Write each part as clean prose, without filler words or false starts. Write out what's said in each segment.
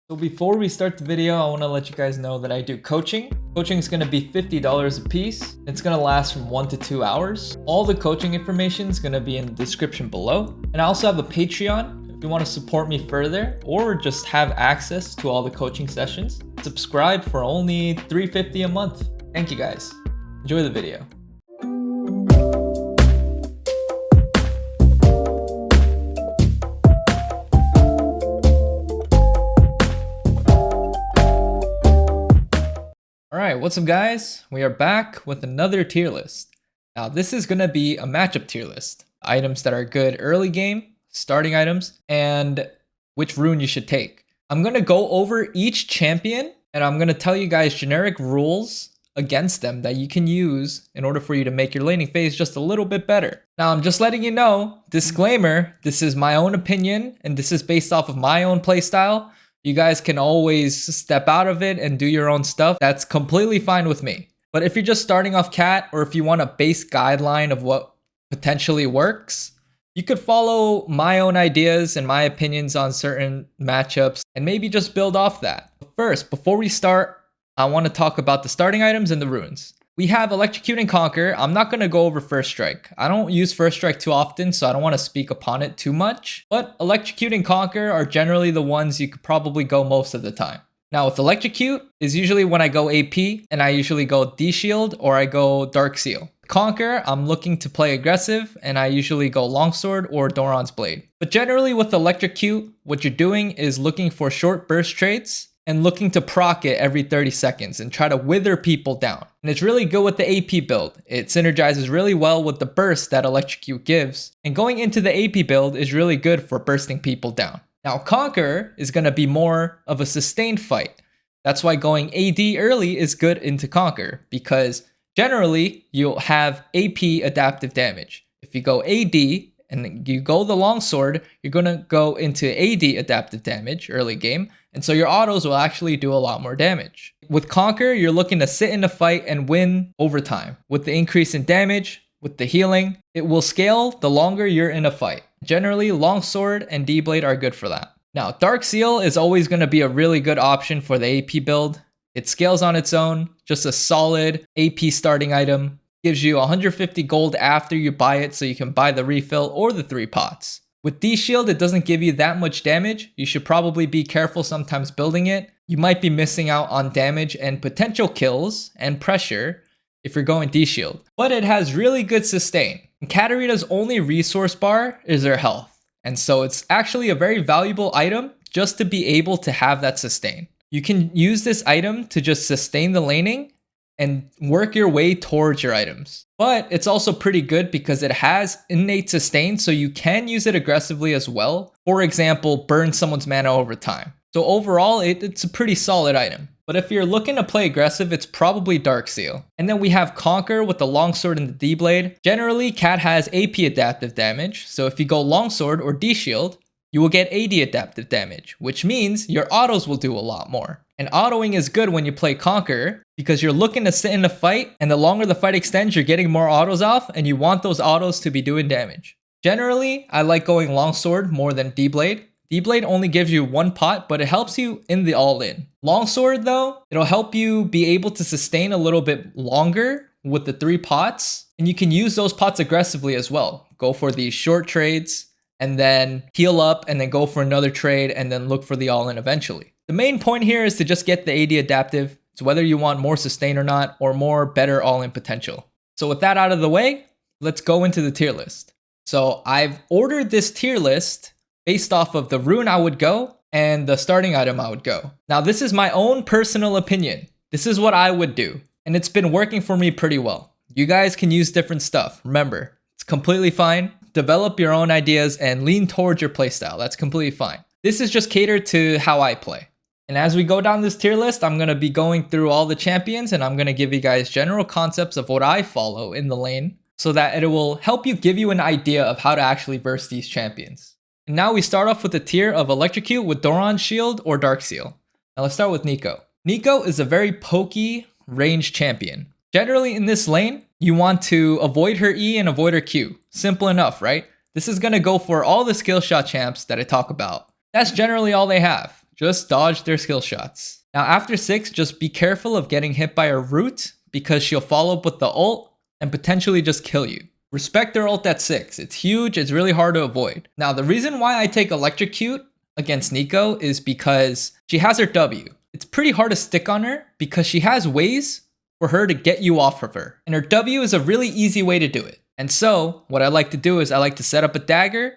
So before we start the video, I want to let you guys know that I do coaching. Coaching is going to be $50 a piece. It's going to last from 1 to 2 hours. All the coaching information is going to be in the description below. And I also have a Patreon. If you want to support me further or just have access to all the coaching sessions, subscribe for only $3.50 a month. Thank you guys. Enjoy the video. Alright, what's up guys? We are back with another tier list. Now this is going to be a matchup tier list. Items that are good early game, starting items, and which rune you should take. I'm going to go over each champion and I'm going to tell you guys generic rules against them that you can use in order for you to make your laning phase just a little bit better. Now I'm just letting you know, disclaimer, this is my own opinion and this is based off of my own playstyle. You guys can always step out of it and do your own stuff. That's completely fine with me. But if you're just starting off cat, or if you want a base guideline of what potentially works, you could follow my own ideas and my opinions on certain matchups and maybe just build off that. But first, before we start, I want to talk about the starting items and the runes. We have Electrocute and Conqueror. I'm not going to go over First Strike. I don't use First Strike too often, so I don't want to speak upon it too much. But Electrocute and Conqueror are generally the ones you could probably go most of the time. Now with Electrocute is usually when I go AP, and I usually go D-Shield or I go Dark Seal. Conqueror, I'm looking to play aggressive, and I usually go Longsword or Doran's Blade. But generally with Electrocute, what you're doing is looking for short burst trades, and looking to proc it every 30 seconds and try to wither people down. And it's really good with the AP build. It synergizes really well with the burst that Electrocute gives. And going into the AP build is really good for bursting people down. Now Conqueror is going to be more of a sustained fight. That's why going AD early is good into Conqueror, because generally you'll have AP adaptive damage. If you go AD and you go the longsword, you're going to go into AD adaptive damage early game. And so your autos will actually do a lot more damage. With Conqueror, you're looking to sit in a fight and win over time. With the increase in damage, with the healing, it will scale the longer you're in a fight. Generally, Longsword and D-Blade are good for that. Now, Dark Seal is always going to be a really good option for the AP build. It scales on its own, just a solid AP starting item. Gives you 150 gold after you buy it, so you can buy the refill or the 3 pots. With D-Shield, it doesn't give you that much damage. You should probably be careful sometimes building it. You might be missing out on damage and potential kills and pressure if you're going D-Shield. But it has really good sustain. And Katarina's only resource bar is her health. And so it's actually a very valuable item just to be able to have that sustain. You can use this item to just sustain the laning and work your way towards your items. But it's also pretty good because it has innate sustain, so you can use it aggressively as well. For example, burn someone's mana over time. So overall, it's a pretty solid item. But if you're looking to play aggressive, it's probably Dark Seal. And then we have Conqueror with the Longsword and the D-Blade. Generally, Cat has AP adaptive damage, so if you go Longsword or D-Shield, you will get AD adaptive damage, which means your autos will do a lot more. And autoing is good when you play Conqueror because you're looking to sit in a fight, and the longer the fight extends, you're getting more autos off, and you want those autos to be doing damage. Generally, I like going Longsword more than D-Blade. D-Blade only gives you 1 pot, but it helps you in the all-in. Longsword though, it'll help you be able to sustain a little bit longer with the 3 pots, and you can use those pots aggressively as well. Go for these short trades, and then heal up, and then go for another trade, and then look for the all-in eventually. The main point here is to just get the AD adaptive. It's whether you want more sustain or not, or more better all-in potential. So with that out of the way, let's go into the tier list. So I've ordered this tier list based off of the rune I would go and the starting item I would go. Now this is my own personal opinion. This is what I would do, and it's been working for me pretty well. You guys can use different stuff. Remember, it's completely fine. Develop your own ideas and lean towards your playstyle. That's completely fine. This is just catered to how I play. And as we go down this tier list, I'm going to be going through all the champions, and I'm going to give you guys general concepts of what I follow in the lane so that it will help you give you an idea of how to actually verse these champions. And now we start off with the tier of Electrocute with Doran's Shield or Dark Seal. Now let's start with Neeko. Neeko is a very pokey range champion. Generally in this lane, you want to avoid her E and avoid her Q. Simple enough, right? This is going to go for all the skill shot champs that I talk about. That's generally all they have. just dodge their skill shots. Now after 6, just be careful of getting hit by her root because she'll follow up with the ult and potentially just kill you. Respect their ult at 6. It's huge, it's really hard to avoid. Now the reason why I take Electrocute against Neeko is because she has her W. It's pretty hard to stick on her because she has ways for her to get you off of her. And her W is a really easy way to do it. And so what I like to do is I like to set up a dagger,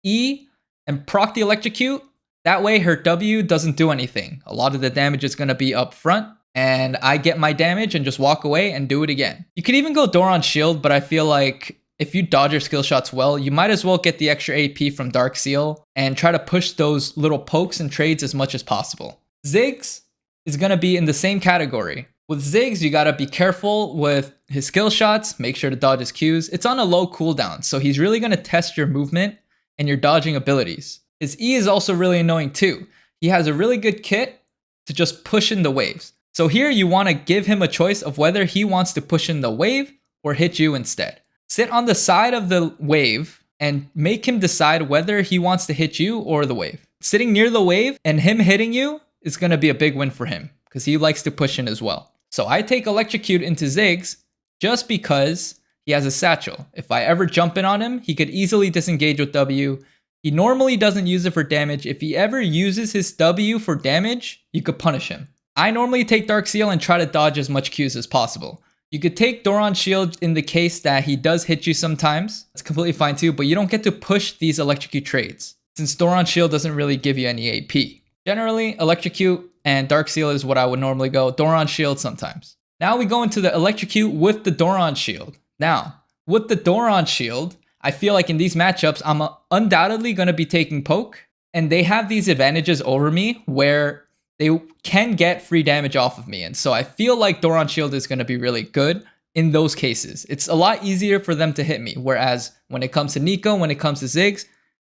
E, and proc the Electrocute. That way her W doesn't do anything. A lot of the damage is going to be up front. And I get my damage and just walk away and do it again. You could even go Doran shield, but I feel like if you dodge your skill shots well, you might as well get the extra AP from Dark Seal and try to push those little pokes and trades as much as possible. Ziggs is going to be in the same category. With Ziggs, you got to be careful with his skill shots, make sure to dodge his Qs. It's on a low cooldown, so he's really going to test your movement and your dodging abilities. His E is also really annoying too. He has a really good kit to just push in the waves. So here you want to give him a choice of whether he wants to push in the wave or hit you instead. Sit on the side of the wave and make him decide whether he wants to hit you or the wave. Sitting near the wave and him hitting you is going to be a big win for him because he likes to push in as well. So I take Electrocute into Ziggs just because he has a satchel. If I ever jump in on him, he could easily disengage with W. He normally doesn't use it for damage. If he ever uses his W for damage, you could punish him. I normally take Dark Seal and try to dodge as much Qs as possible. You could take Doran Shield in the case that he does hit you sometimes. That's completely fine too, but you don't get to push these Electrocute trades since Doran Shield doesn't really give you any AP. Generally, Electrocute and Dark Seal is what I would normally go. Doran Shield sometimes. Now we go into the Electrocute with the Doran Shield. Now, with the Doran Shield, I feel like in these matchups, I'm undoubtedly going to be taking poke, and they have these advantages over me where they can get free damage off of me. And so I feel like Doran Shield is going to be really good in those cases. It's a lot easier for them to hit me. Whereas when it comes to Neeko, when it comes to Ziggs,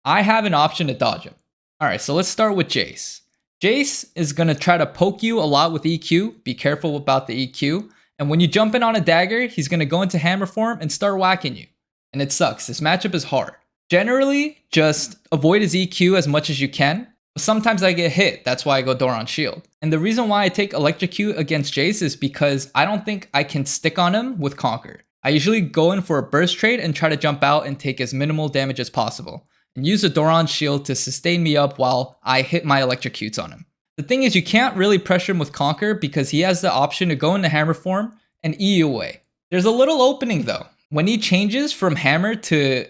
I have an option to dodge him. All right, so let's start with Jayce. Jayce is going to try to poke you a lot with EQ. Be careful about the EQ. And when you jump in on a dagger, he's going to go into hammer form and start whacking you. And it sucks. This matchup is hard. Generally, just avoid his EQ as much as you can. Sometimes I get hit. That's why I go Doran Shield. And the reason why I take Electrocute against Jayce is because I don't think I can stick on him with Conqueror. I usually go in for a burst trade and try to jump out and take as minimal damage as possible. And use the Doran Shield to sustain me up while I hit my Electrocutes on him. The thing is, you can't really pressure him with Conqueror because he has the option to go into hammer form and E you away. There's a little opening though. When he changes from hammer to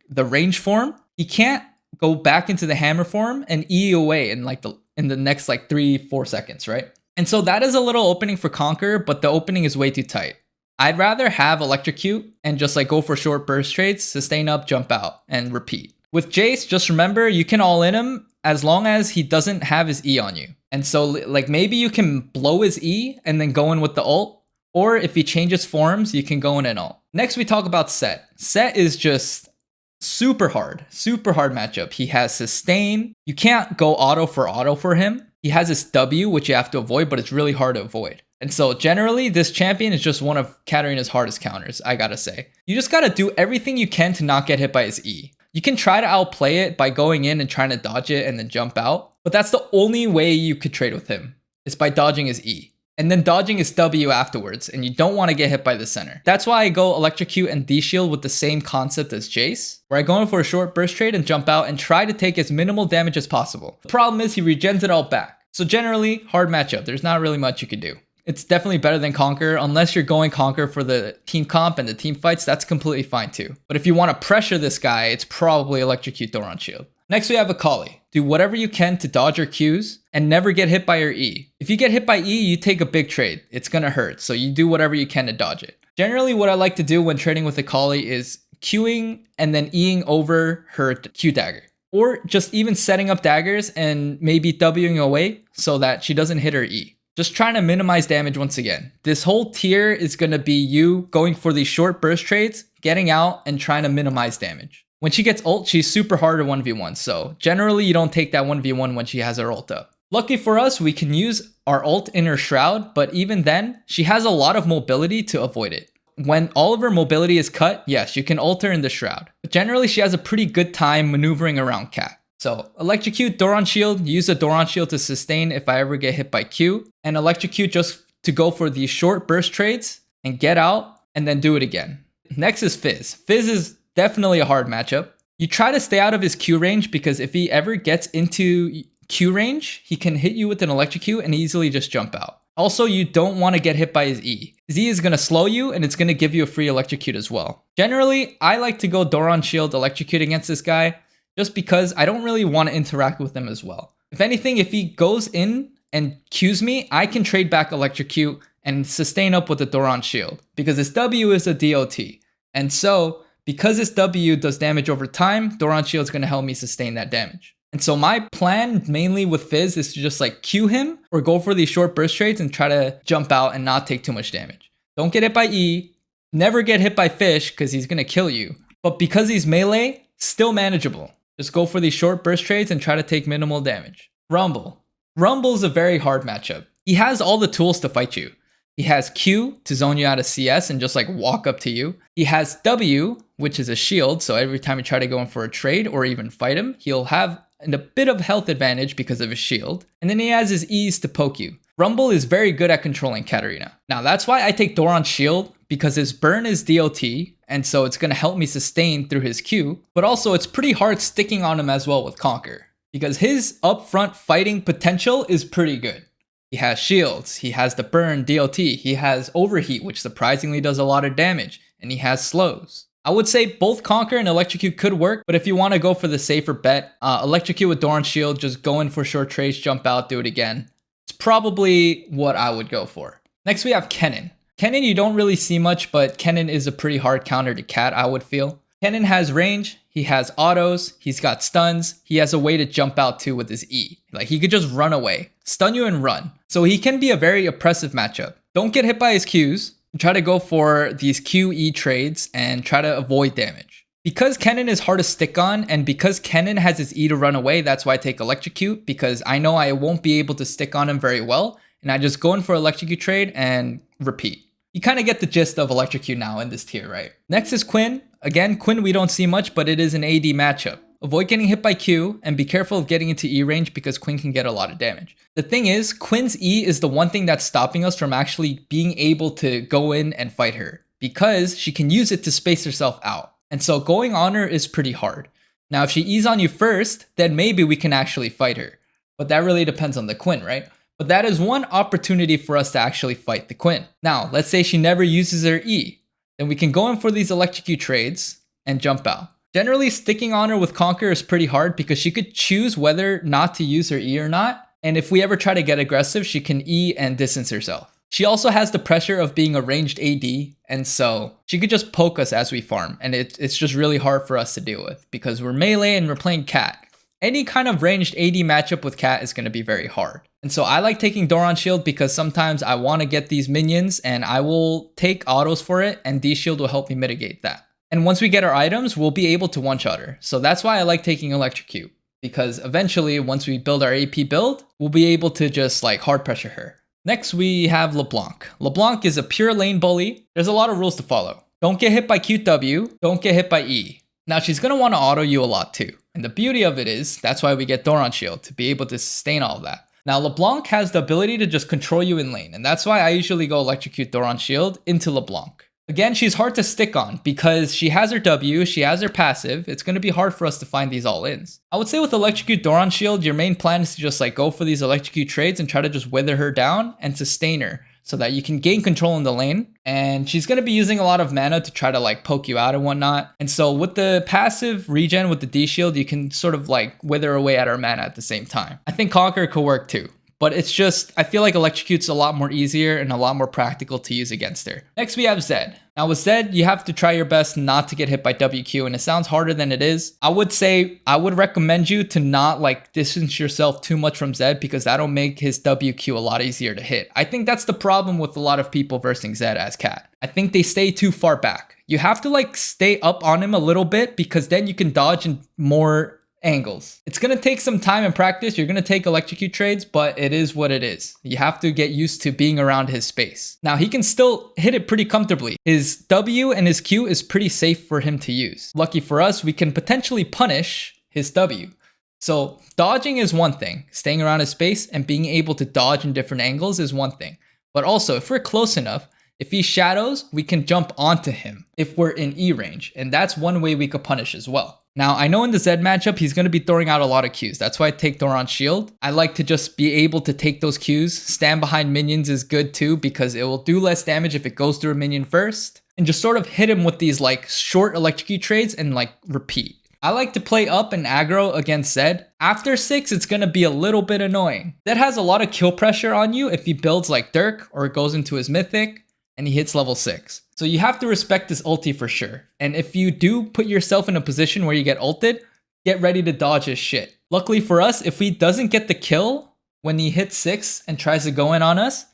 the range form, he can't go back into the hammer form and E away in the next 3-4 seconds, right? And so that is a little opening for Conqueror, but the opening is way too tight. I'd rather have Electrocute and just go for short burst trades, sustain up, jump out, and repeat. With Jayce, just remember you can all in him as long as he doesn't have his E on you. And so maybe you can blow his E and then go in with the ult, or if he changes forms, you can go in and ult. Next, we talk about Sett. Sett is just super hard matchup. He has sustain. You can't go auto for him. He has this W, which you have to avoid, but it's really hard to avoid. And so generally, this champion is just one of Katarina's hardest counters, I gotta say. You just gotta do everything you can to not get hit by his E. You can try to outplay it by going in and trying to dodge it and then jump out, but that's the only way you could trade with him, is by dodging his E. And then dodging his W afterwards, and you don't want to get hit by the center. That's why I go Electrocute and D-Shield with the same concept as Jayce, where I go in for a short burst trade and jump out and try to take as minimal damage as possible. The problem is he regens it all back. So generally, hard matchup. There's not really much you can do. It's definitely better than Conqueror, unless you're going Conqueror for the team comp and the team fights, that's completely fine too. But if you want to pressure this guy, it's probably Electrocute Doran Shield. Next we have Akali. Do whatever you can to dodge your Qs and never get hit by your E. If you get hit by E, you take a big trade. It's gonna hurt, so you do whatever you can to dodge it. Generally what I like to do when trading with Akali is Qing and then Eing over her Q dagger. Or just even setting up daggers and maybe Wing away so that she doesn't hit her E. Just trying to minimize damage once again. This whole tier is going to be you going for these short burst trades, getting out, and trying to minimize damage. When she gets ult, she's super hard to 1v1, so generally you don't take that 1v1 when she has her ult up. Lucky for us, we can use our ult in her shroud, but even then, she has a lot of mobility to avoid it. When all of her mobility is cut, yes, you can ult her in the shroud. But generally, she has a pretty good time maneuvering around Cat. So Electrocute, Doran Shield, use a Doran Shield to sustain if I ever get hit by Q, and Electrocute just to go for these short burst trades and get out and then do it again. Next is Fizz. Fizz is definitely a hard matchup. You try to stay out of his Q range because if he ever gets into Q range, he can hit you with an Electrocute and easily just jump out. Also, you don't want to get hit by his E. His E is going to slow you and it's going to give you a free Electrocute as well. Generally, I like to go Doran Shield Electrocute against this guy just because I don't really want to interact with him as well. If anything, if he goes in and Qs me, I can trade back Electrocute and sustain up with the Doran Shield because his W is a DOT. And so, because this W does damage over time, Doran Shield is going to help me sustain that damage. And so my plan mainly with Fizz is to just like Q him or go for these short burst trades and try to jump out and not take too much damage. Don't get hit by E, never get hit by Fish because he's going to kill you. But because he's melee, still manageable. Just go for these short burst trades and try to take minimal damage. Rumble. Rumble's a very hard matchup. He has all the tools to fight you. He has Q to zone you out of CS and just like walk up to you. He has W, which is a shield. So every time you try to go in for a trade or even fight him, he'll have a bit of health advantage because of his shield. And then he has his E's to poke you. Rumble is very good at controlling Katarina. Now that's why I take Doran's shield because his burn is DOT. And so it's going to help me sustain through his Q. But also it's pretty hard sticking on him as well with Conqueror because his upfront fighting potential is pretty good. He has shields, he has the burn DOT, he has overheat, which surprisingly does a lot of damage, and he has slows. I would say both Conqueror and Electrocute could work, but if you want to go for the safer bet, Electrocute with Doran Shield, just go in for short trades, jump out, do it again. It's probably what I would go for. Next we have Kennen. Kennen you don't really see much, but Kennen is a pretty hard counter to Cat, I would feel. Kennen has range, he has autos, he's got stuns, he has a way to jump out too with his E. Like he could just run away, stun you and run. So he can be a very oppressive matchup. Don't get hit by his Qs, try to go for these QE trades and try to avoid damage. Because Kennen is hard to stick on and because Kennen has his E to run away, that's why I take Electrocute because I know I won't be able to stick on him very well and I just go in for Electrocute trade and repeat. You kind of get the gist of Electrocute now in this tier, right? Next is Quinn. Again, Quinn we don't see much, but it is an AD matchup. Avoid getting hit by Q and be careful of getting into E range because Quinn can get a lot of damage. The thing is, Quinn's E is the one thing that's stopping us from actually being able to go in and fight her because she can use it to space herself out. And so going on her is pretty hard. Now, if she E's on you first, then maybe we can actually fight her. But that really depends on the Quinn, right? But that is one opportunity for us to actually fight the Quinn. Now, let's say she never uses her E. Then we can go in for these Electrocute trades and jump out. Generally, sticking on her with Conqueror is pretty hard because she could choose whether not to use her E or not. And if we ever try to get aggressive, she can E and distance herself. She also has the pressure of being a ranged AD, and so she could just poke us as we farm. And it's just really hard for us to deal with because we're melee and we're playing Cat. Any kind of ranged AD matchup with Cat is going to be very hard. And so I like taking Doran Shield because sometimes I want to get these minions and I will take autos for it and D-Shield will help me mitigate that. And once we get our items, we'll be able to one-shot her. So that's why I like taking Electrocute. Because eventually, once we build our AP build, we'll be able to just like hard pressure her. Next, we have Leblanc. Leblanc is a pure lane bully. There's a lot of rules to follow. Don't get hit by QW. Don't get hit by E. Now, she's going to want to auto you a lot too. And the beauty of it is, that's why we get Doran Shield, to be able to sustain all of that. Now, Leblanc has the ability to just control you in lane. And that's why I usually go Electrocute Doran Shield into Leblanc. Again, she's hard to stick on because she has her W, she has her passive. It's going to be hard for us to find these all-ins. I would say with Electrocute Doran Shield, your main plan is to just like go for these Electrocute trades and try to just wither her down and sustain her so that you can gain control in the lane. And she's going to be using a lot of mana to try to like poke you out and whatnot. And so with the passive regen with the D-Shield, you can sort of like wither away at her mana at the same time. I think Conqueror could work too. But it's just, I feel like Electrocute's a lot more easier and a lot more practical to use against her. Next, we have Zed. Now with Zed, you have to try your best not to get hit by WQ, and it sounds harder than it is. I would say, I would recommend you to not like distance yourself too much from Zed because that'll make his WQ a lot easier to hit. I think that's the problem with a lot of people versing Zed as Cat. I think they stay too far back. You have to like stay up on him a little bit because then you can dodge in more angles. It's going to take some time and practice. You're going to take Electrocute trades, but it is what it is. You have to get used to being around his space. Now, he can still hit it pretty comfortably. His W and his Q is pretty safe for him to use. Lucky for us, we can potentially punish his W. So dodging is one thing, staying around his space and being able to dodge in different angles is one thing. But also, if we're close enough, if he shadows, we can jump onto him if we're in E range, and that's one way we could punish as well. Now, I know in the Zed matchup, he's going to be throwing out a lot of Qs. That's why I take Doran's shield. I like to just be able to take those Qs. Stand behind minions is good too, because it will do less damage if it goes through a minion first. And just sort of hit him with these like short Electrocute trades and like repeat. I like to play up and aggro against Zed. After 6, it's going to be a little bit annoying. Zed has a lot of kill pressure on you if he builds like Dirk or goes into his mythic and he hits level 6. So you have to respect this ulti for sure. And if you do put yourself in a position where you get ulted, get ready to dodge his shit. Luckily for us, if he doesn't get the kill when he hits 6 and tries to go in on us,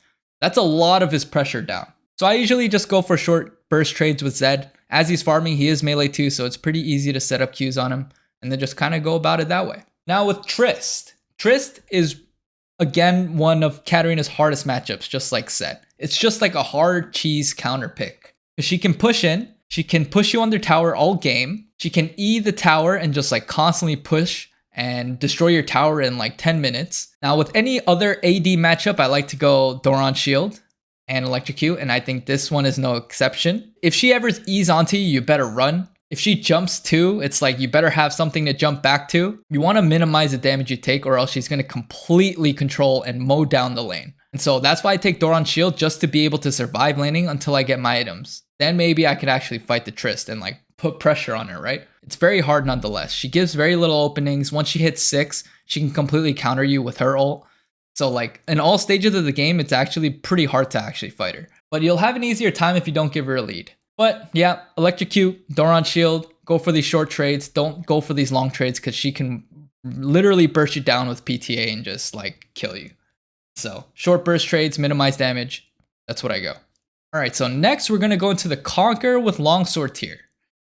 that's a lot of his pressure down. So I usually just go for short burst trades with Zed. As he's farming, he is melee too, so it's pretty easy to set up Qs on him and then just kind of go about it that way. Now with Trist is again one of Katarina's hardest matchups, just like Sett. It's just like a hard cheese counter pick. Because she can push in, she can push you under tower all game, she can E the tower and just like constantly push and destroy your tower in like 10 minutes. Now with any other AD matchup, I like to go Doran shield and Electrocute, and I think this one is no exception. If she ever E's onto you, you better run. If she jumps too, it's like you better have something to jump back to. You want to minimize the damage you take, or else she's going to completely control and mow down the lane. And so that's why I take Doran's shield, just to be able to survive laning until I get my items. Then maybe I could actually fight the Trist and like put pressure on her, right? It's very hard nonetheless. She gives very little openings. Once she hits 6, she can completely counter you with her ult. So like in all stages of the game, it's actually pretty hard to actually fight her. But you'll have an easier time if you don't give her a lead. But yeah, Electrocute, Doran shield, go for these short trades. Don't go for these long trades because she can literally burst you down with PTA and just like kill you. So short burst trades, minimize damage. That's what I go. All right, so next we're going to go into the Conqueror with Longsword tier.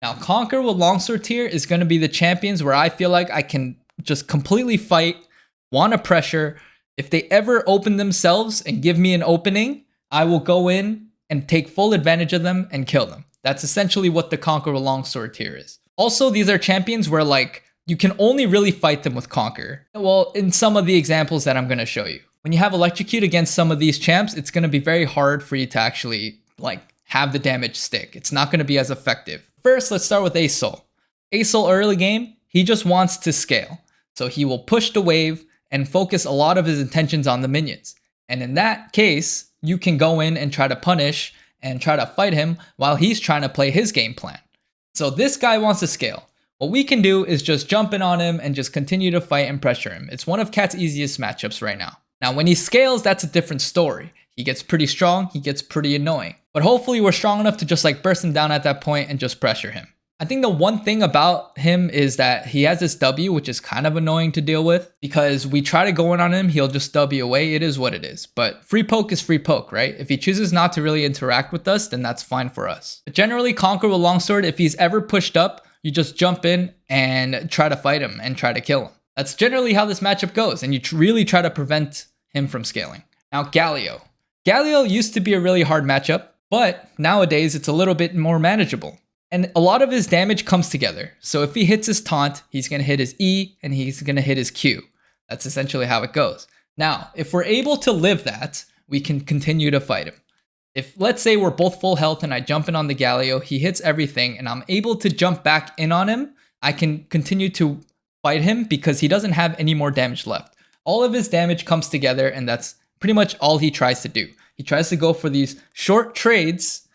Now Conqueror with Longsword tier is going to be the champions where I feel like I can just completely fight, want to pressure. If they ever open themselves and give me an opening, I will go in and take full advantage of them and kill them. That's essentially what the Conqueror Longsword tier is. Also, these are champions where like you can only really fight them with Conqueror. Well, in some of the examples that I'm going to show you. When you have Electrocute against some of these champs, it's going to be very hard for you to actually like have the damage stick. It's not going to be as effective. First, let's start with Sol. Sol early game, he just wants to scale. So he will push the wave and focus a lot of his intentions on the minions. And in that case, you can go in and try to punish and try to fight him while he's trying to play his game plan. So this guy wants to scale. What we can do is just jump in on him and just continue to fight and pressure him. It's one of Cat's easiest matchups right now. Now, when he scales, that's a different story. He gets pretty strong, he gets pretty annoying. But hopefully we're strong enough to just like burst him down at that point and just pressure him. I think the one thing about him is that he has this W, which is kind of annoying to deal with because we try to go in on him, he'll just W away. It is what it is. But free poke is free poke, right? If he chooses not to really interact with us, then that's fine for us. But generally, Conqueror with Longsword, if he's ever pushed up, you just jump in and try to fight him and try to kill him. That's generally how this matchup goes, and you really try to prevent him from scaling. Now, Galio. Galio used to be a really hard matchup, but nowadays it's a little bit more manageable. And a lot of his damage comes together. So if he hits his taunt, he's going to hit his E and he's going to hit his Q. That's essentially how it goes. Now, if we're able to live that, we can continue to fight him. If let's say we're both full health and I jump in on the Galio, he hits everything and I'm able to jump back in on him, I can continue to fight him because he doesn't have any more damage left. All of his damage comes together and that's pretty much all he tries to do. He tries to go for these short trades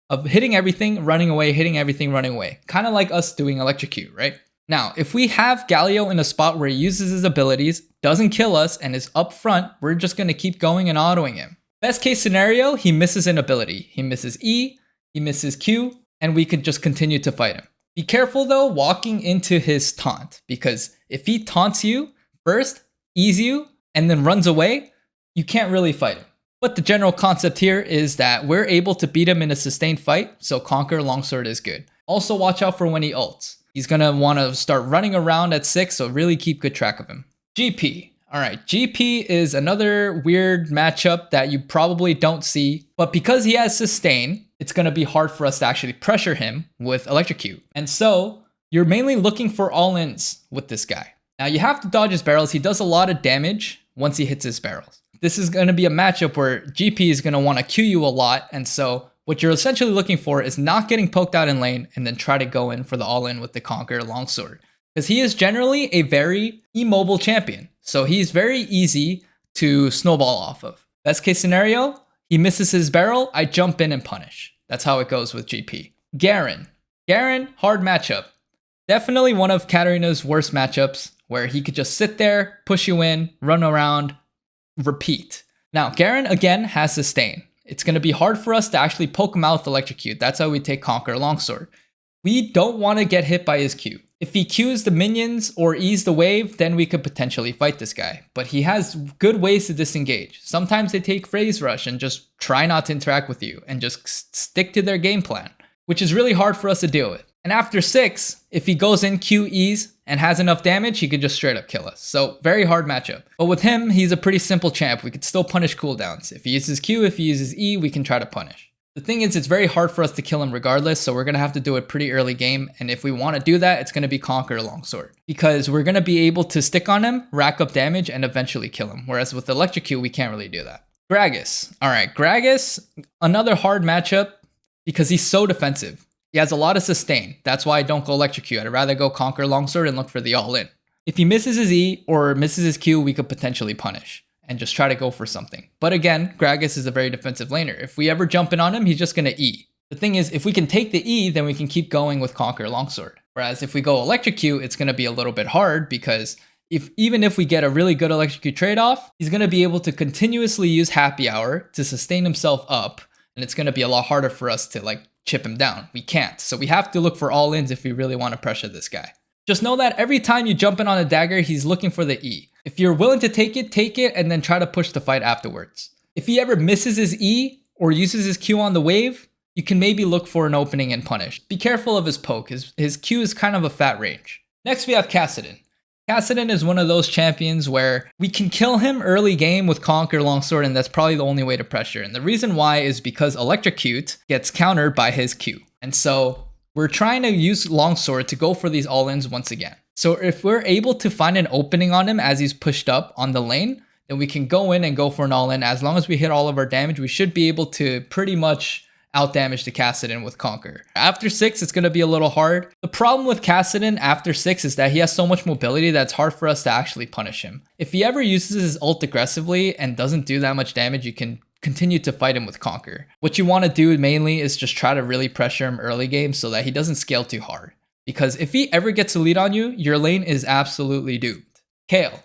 of hitting everything, running away, hitting everything, running away. Kind of like us doing Electrocute, right? Now, if we have Galio in a spot where he uses his abilities, doesn't kill us, and is up front, we're just going to keep going and autoing him. Best case scenario, he misses an ability. He misses E, he misses Q, and we could just continue to fight him. Be careful though, walking into his taunt, because if he taunts you first, E's you, and then runs away, you can't really fight him. But the general concept here is that we're able to beat him in a sustained fight, so Conqueror Longsword is good. Also watch out for when he ults. He's going to want to start running around at 6, so really keep good track of him. GP. Alright, GP is another weird matchup that you probably don't see, but because he has sustain, it's going to be hard for us to actually pressure him with Electrocute. And so, you're mainly looking for all-ins with this guy. Now you have to dodge his barrels. He does a lot of damage once he hits his barrels. This is going to be a matchup where GP is going to want to Q you a lot, and so what you're essentially looking for is not getting poked out in lane and then try to go in for the all-in with the Conqueror longsword. Because he is generally a very immobile champion, so he's very easy to snowball off of. Best case scenario, he misses his barrel, I jump in and punish. That's how it goes with GP. Garen, hard matchup. Definitely one of Katarina's worst matchups, where he could just sit there, push you in, run around, repeat. Now, Garen, again, has sustain. It's going to be hard for us to actually poke him out with Electrocute. That's how we take Conqueror Longsword. We don't want to get hit by his Q. If he Qs the minions or E's the wave, then we could potentially fight this guy. But he has good ways to disengage. Sometimes they take Phase Rush and just try not to interact with you and just stick to their game plan, which is really hard for us to deal with. And after 6, if he goes in QEs and has enough damage, he could just straight up kill us. So very hard matchup. But with him, he's a pretty simple champ. We could still punish cooldowns. If he uses Q, if he uses E, we can try to punish. The thing is, it's very hard for us to kill him regardless, so we're going to have to do it pretty early game. And if we want to do that, it's going to be Conqueror Longsword. Because we're going to be able to stick on him, rack up damage, and eventually kill him. Whereas with Electrocute, we can't really do that. Gragas. Alright, Gragas, another hard matchup because he's so defensive. He has a lot of sustain. That's why I don't go Electrocute. I'd rather go Conqueror Longsword and look for the all-in. If he misses his E or misses his Q, we could potentially punish and just try to go for something. But again, Gragas is a very defensive laner. If we ever jump in on him, he's just going to E. The thing is, if we can take the E, then we can keep going with Conqueror Longsword. Whereas if we go Electrocute, it's going to be a little bit hard because even if we get a really good Electrocute trade-off, he's going to be able to continuously use Happy Hour to sustain himself up. And it's going to be a lot harder for us to chip him down. We can't. So we have to look for all-ins if we really want to pressure this guy. Just know that every time you jump in on a dagger, he's looking for the E. If you're willing to take it, and then try to push the fight afterwards. If he ever misses his E or uses his Q on the wave, you can maybe look for an opening and punish. Be careful of his poke. His Q is kind of a fat range. Next we have Kassadin. Kassadin is one of those champions where we can kill him early game with Conqueror Longsword, and that's probably the only way to pressure. And the reason why is because Electrocute gets countered by his Q. And so we're trying to use Longsword to go for these all-ins once again. So if we're able to find an opening on him as he's pushed up on the lane, then we can go in and go for an all-in. As long as we hit all of our damage, we should be able to pretty much outdamage the Kassadin with Conqueror. After 6, it's going to be a little hard. The problem with Kassadin after 6 is that he has so much mobility that it's hard for us to actually punish him. If he ever uses his ult aggressively and doesn't do that much damage, you can continue to fight him with Conqueror. What you want to do mainly is just try to really pressure him early game so that he doesn't scale too hard. Because if he ever gets a lead on you, your lane is absolutely doomed. Kayle.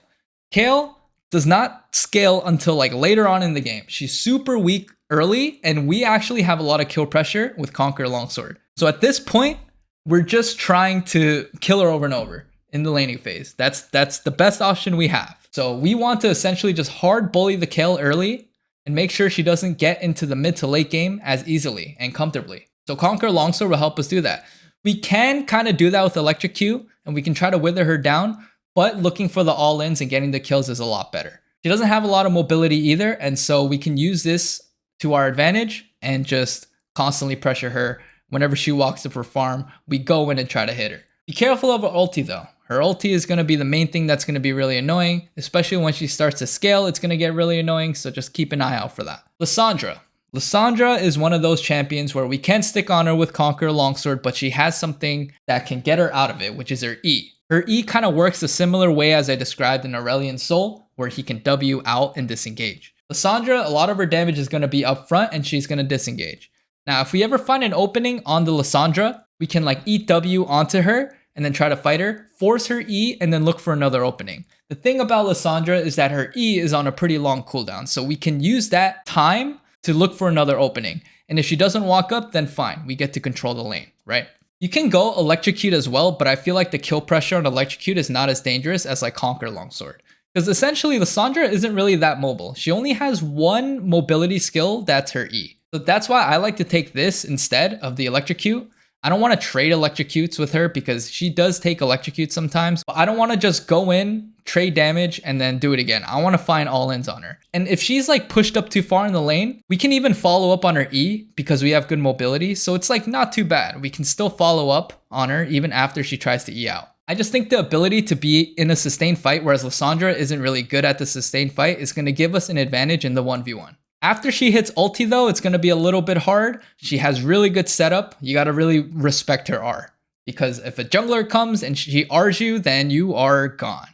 Kayle does not scale until later on in the game. She's super weak early, and we actually have a lot of kill pressure with Conqueror Longsword. So at this point, we're just trying to kill her over and over in the laning phase. That's the best option we have. So we want to essentially just hard bully the Kayle early and make sure she doesn't get into the mid to late game as easily and comfortably. So Conqueror Longsword will help us do that. We can kind of do that with Electrocute, and we can try to wither her down, but looking for the all-ins and getting the kills is a lot better. She doesn't have a lot of mobility either, and so we can use this to our advantage and just constantly pressure her. Whenever she walks up her farm, we go in and try to hit her. Be careful of her ulti though. Her ulti is going to be the main thing that's going to be really annoying, especially when she starts to scale. It's going to get really annoying, so just keep an eye out for that. Lissandra. Lissandra is one of those champions where we can stick on her with Conqueror Longsword, but she has something that can get her out of it, which is her E. Her E kind of works a similar way as I described in Aurelion Sol, where he can W out and disengage. Lissandra, a lot of her damage is going to be up front and she's going to disengage. Now, if we ever find an opening on the Lissandra, we can eat W onto her and then try to fight her, force her E, and then look for another opening. The thing about Lissandra is that her E is on a pretty long cooldown, so we can use that time to look for another opening. And if she doesn't walk up, then fine, we get to control the lane, right? You can go Electrocute as well, but I feel like the kill pressure on Electrocute is not as dangerous as Conqueror Longsword. Because essentially, Lissandra isn't really that mobile. She only has one mobility skill, that's her E. So that's why I like to take this instead of the Electrocute. I don't want to trade Electrocutes with her because she does take Electrocute sometimes. But I don't want to just go in, trade damage, and then do it again. I want to find all-ins on her. And if she's pushed up too far in the lane, we can even follow up on her E because we have good mobility. So it's not too bad. We can still follow up on her even after she tries to E out. I just think the ability to be in a sustained fight, whereas Lissandra isn't really good at the sustained fight, is going to give us an advantage in the 1v1. After she hits ulti though, it's going to be a little bit hard. She has really good setup. You got to really respect her R. Because if a jungler comes and she R's you, then you are gone.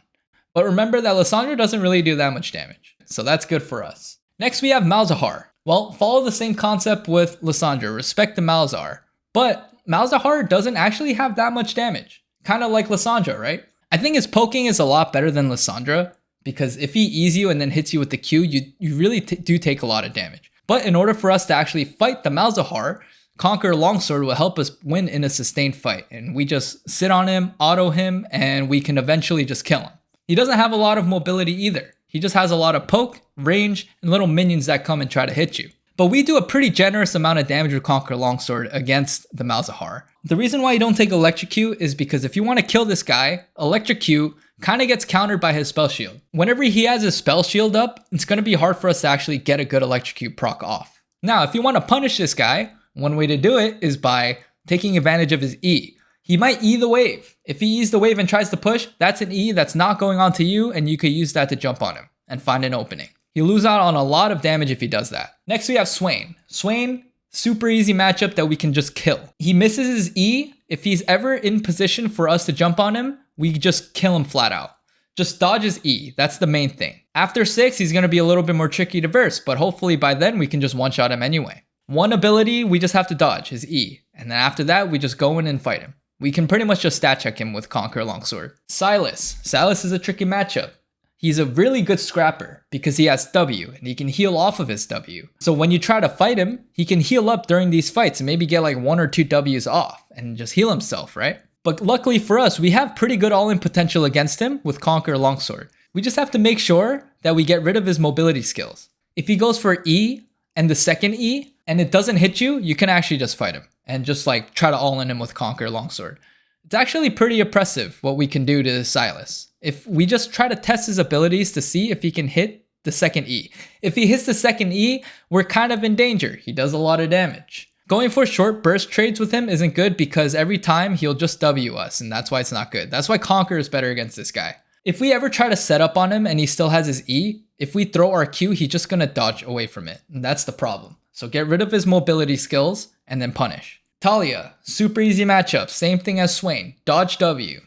But remember that Lissandra doesn't really do that much damage. So that's good for us. Next we have Malzahar. Well, follow the same concept with Lissandra. Respect the Malzahar. But Malzahar doesn't actually have that much damage. Kind of like Lissandra, right? I think his poking is a lot better than Lissandra. Because if he E's you and then hits you with the Q, you really do take a lot of damage. But in order for us to actually fight the Malzahar, Conqueror Longsword will help us win in a sustained fight. And we just sit on him, auto him, and we can eventually just kill him. He doesn't have a lot of mobility either. He just has a lot of poke, range, and little minions that come and try to hit you. But we do a pretty generous amount of damage with Conqueror Longsword against the Malzahar. The reason why you don't take Electrocute is because if you want to kill this guy, Electrocute kind of gets countered by his spell shield. Whenever he has his spell shield up, it's going to be hard for us to actually get a good Electrocute proc off. Now, if you want to punish this guy, one way to do it is by taking advantage of his E. He might E the wave. If he E's the wave and tries to push, that's an E that's not going on to you, and you could use that to jump on him and find an opening. He'll lose out on a lot of damage if he does that. Next we have Swain. Swain, super easy matchup that we can just kill. He misses his E. If he's ever in position for us to jump on him, we just kill him flat out. Just dodge his E. That's the main thing. After 6, he's going to be a little bit more tricky to verse, but hopefully by then we can just one-shot him anyway. One ability, we just have to dodge his E. And then after that, we just go in and fight him. We can pretty much just stat check him with Conqueror Longsword. Sylas. Sylas is a tricky matchup. He's a really good scrapper because he has W and he can heal off of his W. So when you try to fight him, he can heal up during these fights and maybe get like 1 or 2 Ws off and just heal himself, right? But luckily for us, we have pretty good all-in potential against him with Conqueror Longsword. We just have to make sure that we get rid of his mobility skills. If he goes for E and the second E and it doesn't hit you, you can actually just fight him and just like try to all-in him with Conqueror Longsword. It's actually pretty oppressive what we can do to Sylas. If we just try to test his abilities to see if he can hit the second E. If he hits the second E, we're kind of in danger. He does a lot of damage. Going for short burst trades with him isn't good because every time he'll just W us, and that's why it's not good. That's why Conqueror is better against this guy. If we ever try to set up on him and he still has his E, if we throw our Q, he's just gonna dodge away from it, and that's the problem. So get rid of his mobility skills and then punish. Taliyah, super easy matchup, same thing as Swain, dodge W.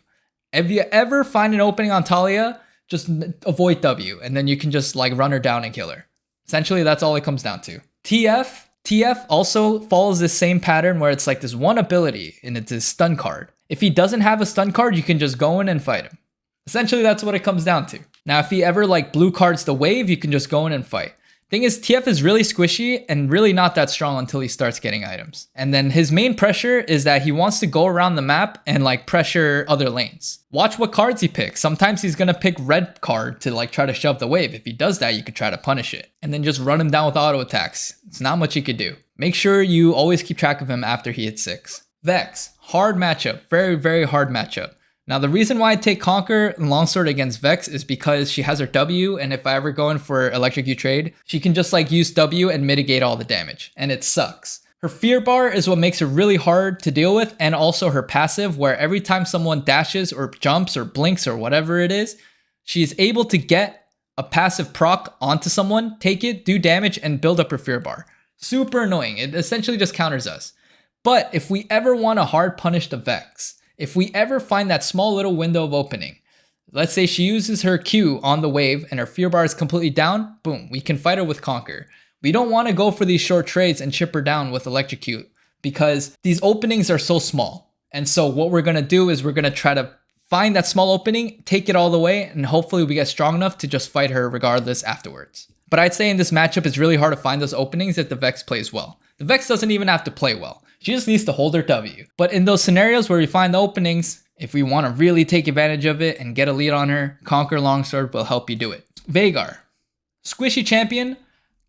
If you ever find an opening on Taliyah, just avoid W, and then you can just like run her down and kill her. Essentially, that's all it comes down to. TF also follows this same pattern where it's like this one ability and it's his stun card. If he doesn't have a stun card, you can just go in and fight him. Essentially, that's what it comes down to. Now, if he ever like blue cards the wave, you can just go in and fight. Thing is, TF is really squishy and really not that strong until he starts getting items. And then his main pressure is that he wants to go around the map and like pressure other lanes. Watch what cards he picks. Sometimes he's gonna pick red card to like try to shove the wave. If he does that, you could try to punish it. And then just run him down with auto attacks. It's not much you could do. Make sure you always keep track of him after he hits 6. Vex, hard matchup. Very, very hard matchup. Now, the reason why I take Conqueror and Longsword against Vex is because she has her W, and if I ever go in for Electrocute trade, she can just like use W and mitigate all the damage, and it sucks. Her Fear Bar is what makes her really hard to deal with, and also her passive, where every time someone dashes or jumps or blinks or whatever it is, she is able to get a passive proc onto someone, take it, do damage, and build up her Fear Bar. Super annoying. It essentially just counters us. But if we ever want to hard punish the Vex, if we ever find that small little window of opening, let's say she uses her Q on the wave and her Fear Bar is completely down, boom, we can fight her with Conquer. We don't want to go for these short trades and chip her down with Electrocute because these openings are so small. And so what we're going to do is we're going to try to find that small opening, take it all the way, and hopefully we get strong enough to just fight her regardless afterwards. But I'd say in this matchup, it's really hard to find those openings if the Vex plays well. The Vex doesn't even have to play well. She just needs to hold her W. But in those scenarios where we find the openings, if we want to really take advantage of it and get a lead on her, Conqueror Longsword will help you do it. Veigar. Squishy champion,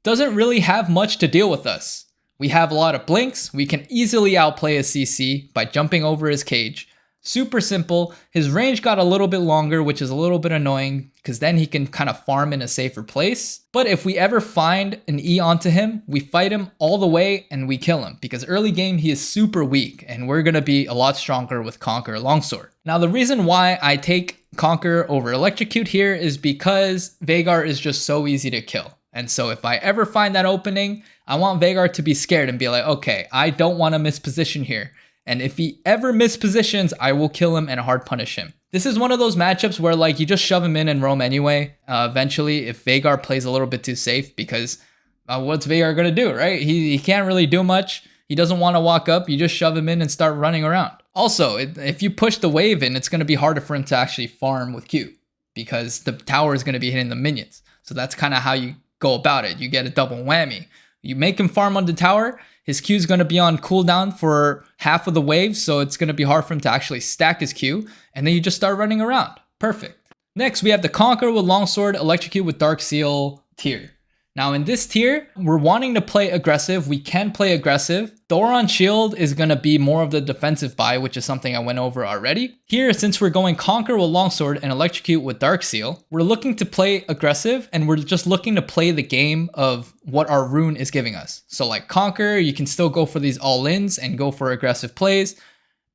doesn't really have much to deal with us. We have a lot of blinks. We can easily outplay his CC by jumping over his cage. Super simple. His range got a little bit longer, which is a little bit annoying because then he can kind of farm in a safer place. But if we ever find an E onto him, we fight him all the way and we kill him because early game he is super weak and we're going to be a lot stronger with Conqueror Longsword. Now the reason why I take Conqueror over Electrocute here is because Veigar is just so easy to kill. And so if I ever find that opening, I want Veigar to be scared and be like, okay, I don't want to miss position here. And if he ever mispositions, I will kill him and hard punish him. This is one of those matchups where like you just shove him in and roam anyway. Eventually, if Veigar plays a little bit too safe, because what's Veigar going to do, right? He can't really do much. He doesn't want to walk up. You just shove him in and start running around. Also, if you push the wave in, it's going to be harder for him to actually farm with Q because the tower is going to be hitting the minions. So that's kind of how you go about it. You get a double whammy. You make him farm on the tower. His Q is going to be on cooldown for half of the wave, so it's going to be hard for him to actually stack his Q, and then you just start running around. Perfect. Next, we have the Conqueror with Longsword, Electrocute with Dark Seal tier. Now in this tier, we're wanting to play aggressive. We can play aggressive. Doran Shield is going to be more of the defensive buy, which is something I went over already. Here, since we're going Conqueror with Longsword and Electrocute with Dark Seal, we're looking to play aggressive and we're just looking to play the game of what our rune is giving us. So like Conqueror, you can still go for these all-ins and go for aggressive plays.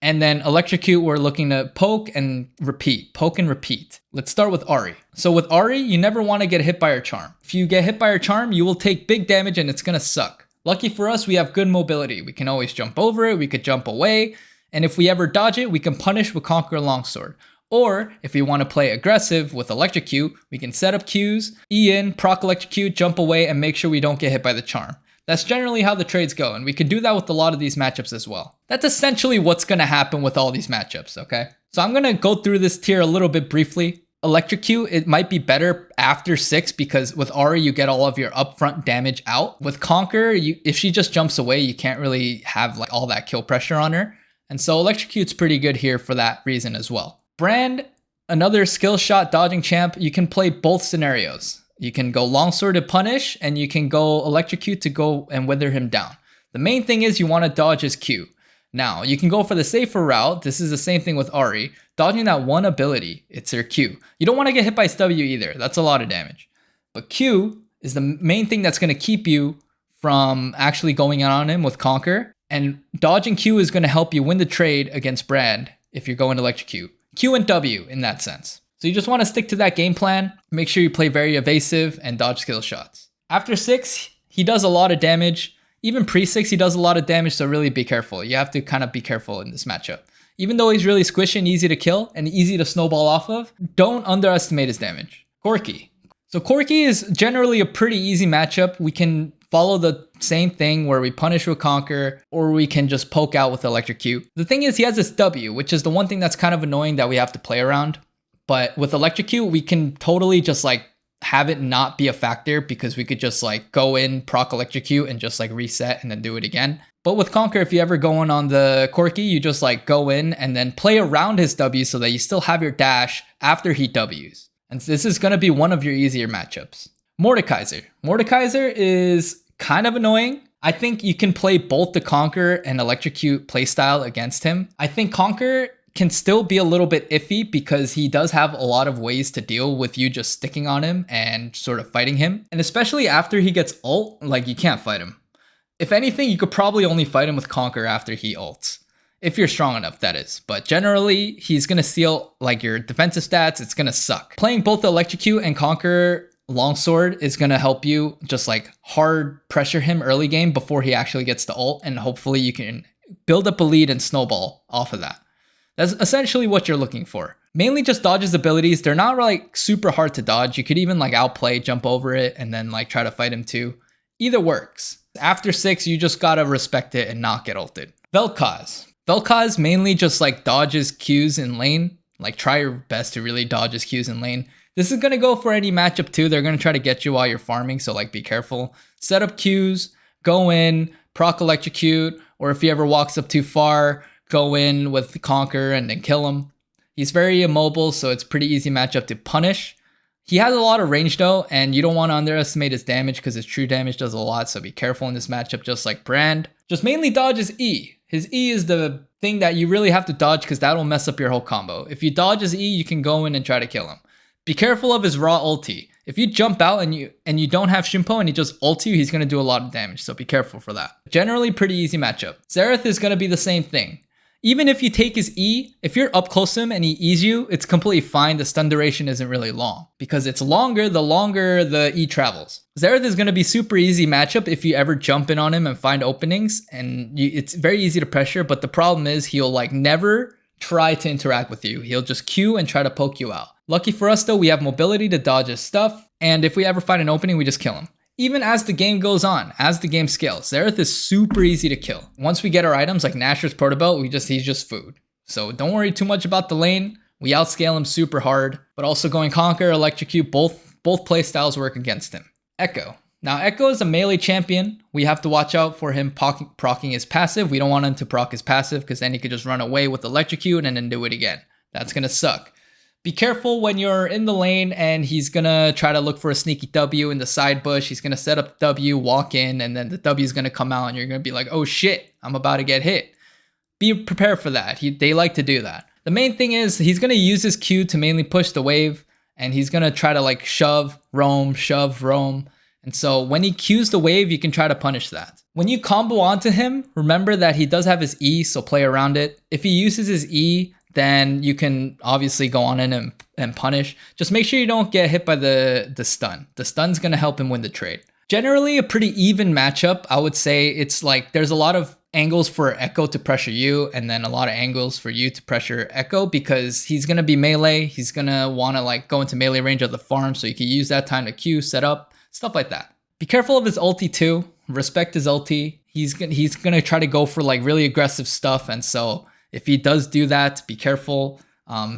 And then Electrocute, we're looking to poke and repeat. Poke and repeat. Let's start with Ahri. So with Ahri, you never want to get hit by her charm. If you get hit by her charm, you will take big damage and it's going to suck. Lucky for us, we have good mobility. We can always jump over it. We could jump away. And if we ever dodge it, we can punish with Conqueror Longsword. Or if we want to play aggressive with Electrocute, we can set up Qs, E in, proc Electrocute, jump away, and make sure we don't get hit by the charm. That's generally how the trades go, and we can do that with a lot of these matchups as well. That's essentially what's going to happen with all these matchups, okay? So I'm going to go through this tier a little bit briefly. Electrocute, it might be better after 6 because with Ahri, you get all of your upfront damage out. With Conqueror, if she just jumps away, you can't really have like all that kill pressure on her. And so Electrocute's pretty good here for that reason as well. Brand, another skill shot dodging champ, you can play both scenarios. You can go Longsword to punish, and you can go Electrocute to go and wither him down. The main thing is you want to dodge his Q. Now, you can go for the safer route. This is the same thing with Ahri. Dodging that one ability, it's her Q. You don't want to get hit by his W either. That's a lot of damage. But Q is the main thing that's going to keep you from actually going on him with Conquer. And dodging Q is going to help you win the trade against Brand if you're going Electrocute. Q and W in that sense. So you just want to stick to that game plan. Make sure you play very evasive and dodge skill shots. After 6, he does a lot of damage. Even pre-6, he does a lot of damage, so really be careful. You have to kind of be careful in this matchup. Even though he's really squishy and easy to kill and easy to snowball off of, don't underestimate his damage. Corki. So Corki is generally a pretty easy matchup. We can follow the same thing where we punish with Conquer, or we can just poke out with Electrocute. The thing is, he has this W, which is the one thing that's kind of annoying that we have to play around. But with Electrocute, we can totally just like have it not be a factor because we could just like go in, proc Electrocute and just like reset and then do it again. But with Conquer, if you ever go in on the Corki, you just like go in and then play around his W so that you still have your dash after he Ws. And this is going to be one of your easier matchups. Mordekaiser. Mordekaiser is kind of annoying. I think you can play both the Conquer and Electrocute playstyle against him. I think Conquer can still be a little bit iffy because he does have a lot of ways to deal with you just sticking on him and sort of fighting him. And especially after he gets ult, like you can't fight him. If anything, you could probably only fight him with Conquer after he ults. If you're strong enough, that is. But generally, he's going to steal like your defensive stats. It's going to suck. Playing both the Electrocute and Conquer Longsword is going to help you just like hard pressure him early game before he actually gets the ult. And hopefully you can build up a lead and snowball off of that. That's essentially what you're looking for. Mainly just dodge his abilities. They're not like super hard to dodge. You could even like outplay, jump over it, and then like try to fight him too. Either works. After 6, you just gotta respect it and not get ulted. Vel'Koz. Vel'Koz mainly just like dodges Qs in lane. Like try your best to really dodge his Qs in lane. This is gonna go for any matchup too. They're gonna try to get you while you're farming, so like be careful. Set up Qs, go in, proc Electrocute, or if he ever walks up too far, go in with Conquer and then kill him. He's very immobile, so it's pretty easy matchup to punish. He has a lot of range though, and you don't want to underestimate his damage because his true damage does a lot, so be careful in this matchup just like Brand. Just mainly dodge his E. His E is the thing that you really have to dodge because that'll mess up your whole combo. If you dodge his E, you can go in and try to kill him. Be careful of his raw ulti. If you jump out and you don't have Shimpo and he just ults you, he's going to do a lot of damage, so be careful for that. Generally, pretty easy matchup. Xerath is going to be the same thing. Even if you take his E, if you're up close to him and he E's you, it's completely fine. The stun duration isn't really long. Because it's longer, the longer the E travels. Xerath is going to be super easy matchup if you ever jump in on him and find openings. And it's very easy to pressure, but the problem is he'll like never try to interact with you. He'll just Q and try to poke you out. Lucky for us though, we have mobility to dodge his stuff. And if we ever find an opening, we just kill him. Even as the game goes on, as the game scales, Xerath is super easy to kill. Once we get our items like Nashor's Protobelt, he's just food. So don't worry too much about the lane. We outscale him super hard, but also going Conqueror, Electrocute, both playstyles work against him. Echo. Now Echo is a melee champion. We have to watch out for him proccing his passive. We don't want him to proc his passive because then he could just run away with Electrocute and then do it again. That's gonna suck. Be careful when you're in the lane and he's gonna try to look for a sneaky W in the side bush. He's gonna set up the W, walk in, and then the W is gonna come out and you're gonna be like, oh shit, I'm about to get hit. Be prepared for that. They like to do that. The main thing is he's gonna use his Q to mainly push the wave and he's gonna try to like shove, roam. And so when he Qs the wave, you can try to punish that. When you combo onto him, remember that he does have his E, so play around it. If he uses his E, then you can obviously go on in and punish. Just make sure you don't get hit by the stun. The stun's going to help him win the trade. Generally a pretty even matchup. I would say it's like there's a lot of angles for Echo to pressure you and then a lot of angles for you to pressure Echo because he's going to be melee. He's going to want to like go into melee range of the farm so you can use that time to Q, set up, stuff like that. Be careful of his ulti too. Respect his ulti. He's going to try to go for like really aggressive stuff, and so if he does do that, be careful.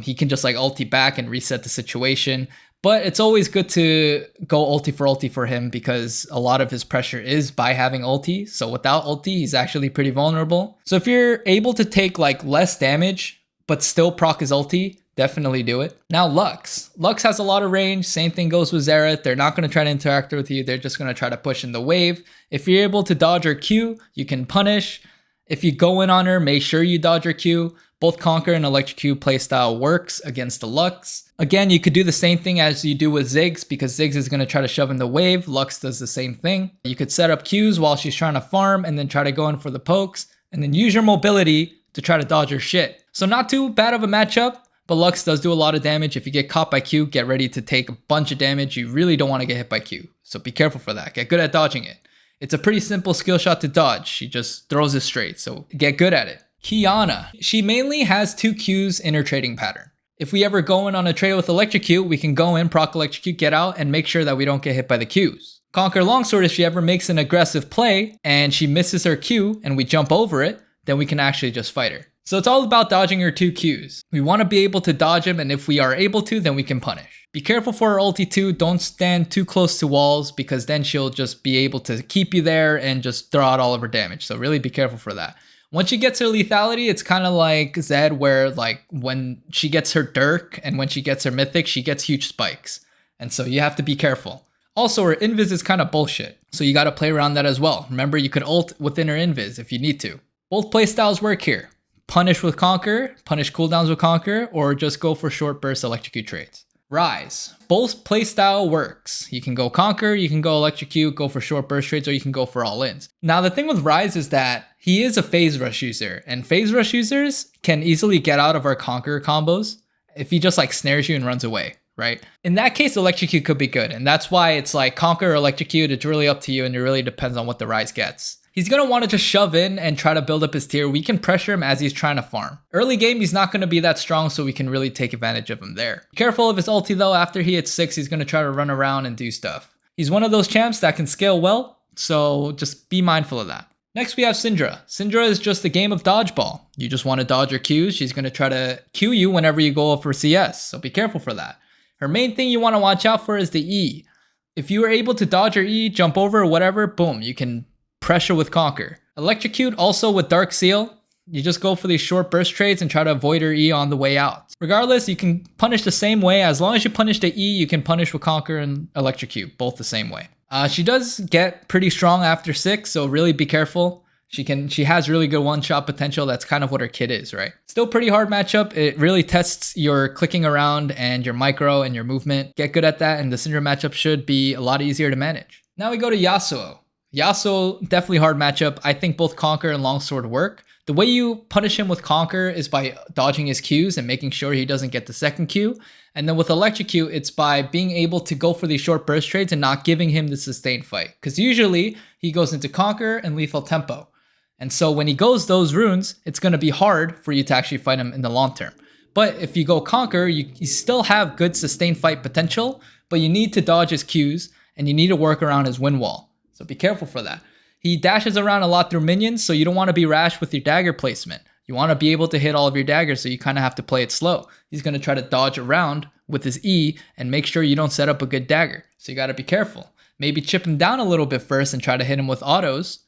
He can just like ulti back and reset the situation. But it's always good to go ulti for him because a lot of his pressure is by having ulti. So without ulti, he's actually pretty vulnerable. So if you're able to take like less damage, but still proc his ulti, definitely do it. Now Lux. Lux has a lot of range. Same thing goes with Xerath. They're not going to try to interact with you. They're just going to try to push in the wave. If you're able to dodge or Q, you can punish. If you go in on her, make sure you dodge her Q. Both Conqueror and Electrocute playstyle works against the Lux. Again, you could do the same thing as you do with Ziggs because Ziggs is going to try to shove in the wave. Lux does the same thing. You could set up Qs while she's trying to farm and then try to go in for the pokes and then use your mobility to try to dodge her shit. So not too bad of a matchup, but Lux does do a lot of damage. If you get caught by Q, get ready to take a bunch of damage. You really don't want to get hit by Q. So be careful for that. Get good at dodging it. It's a pretty simple skill shot to dodge. She just throws it straight, so get good at it. Qiyana. She mainly has 2 Qs in her trading pattern. If we ever go in on a trade with Electrocute, we can go in, proc Electrocute, get out, and make sure that we don't get hit by the Qs. Conqueror Longsword, if she ever makes an aggressive play and she misses her Q and we jump over it, then we can actually just fight her. So it's all about dodging her 2 Qs. We want to be able to dodge them, and if we are able to, then we can punish. Be careful for her ulti too. Don't stand too close to walls because then she'll just be able to keep you there and just throw out all of her damage. So really be careful for that. Once she gets her lethality, it's kind of like Zed where like when she gets her Dirk and when she gets her Mythic, she gets huge spikes. And so you have to be careful. Also, her invis is kind of bullshit. So you got to play around that as well. Remember, you can ult within her invis if you need to. Both playstyles work here. Punish with Conqueror, punish cooldowns with Conqueror, or just go for short burst Electrocute trades. Rise. Both playstyle works. You can go Conqueror, you can go Electrocute, go for short burst trades, or you can go for all-ins. Now the thing with Rise is that he is a phase rush user, and phase rush users can easily get out of our Conqueror combos if he just like snares you and runs away, right? In that case, Electrocute could be good, and that's why it's like Conqueror or Electrocute, it's really up to you, and it really depends on what the Rise gets. He's going to want to just shove in and try to build up his tier. We can pressure him as he's trying to farm. Early game, he's not going to be that strong, so we can really take advantage of him there. Be careful of his ulti though. After he hits 6, he's going to try to run around and do stuff. He's one of those champs that can scale well, so just be mindful of that. Next, we have Syndra. Syndra is just a game of dodgeball. You just want to dodge her Qs. She's going to try to Q you whenever you go up for CS, so be careful for that. Her main thing you want to watch out for is the E. If you are able to dodge her E, jump over or whatever, boom, you can pressure with Conquer. Electrocute also with Dark Seal. You just go for these short burst trades and try to avoid her E on the way out. Regardless, you can punish the same way. As long as you punish the E, you can punish with Conquer and Electrocute, both the same way. She does get pretty strong after 6, so really be careful. She has really good one-shot potential. That's kind of what her kit is, right? Still pretty hard matchup. It really tests your clicking around and your micro and your movement. Get good at that, and the Syndra matchup should be a lot easier to manage. Now we go to Yasuo. Yasuo, definitely hard matchup. I think both Conqueror and Longsword work. The way you punish him with Conqueror is by dodging his Qs and making sure he doesn't get the second Q. And then with Electrocute, it's by being able to go for these short burst trades and not giving him the sustained fight. Because usually he goes into Conqueror and lethal tempo. And so when he goes those runes, it's going to be hard for you to actually fight him in the long term. But if you go Conqueror, you still have good sustained fight potential, but you need to dodge his Qs and you need to work around his win wall. So be careful for that. He dashes around a lot through minions, so you don't want to be rash with your dagger placement. You want to be able to hit all of your daggers, so you kind of have to play it slow. He's going to try to dodge around with his E and make sure you don't set up a good dagger. So you got to be careful. Maybe chip him down a little bit first and try to hit him with autos,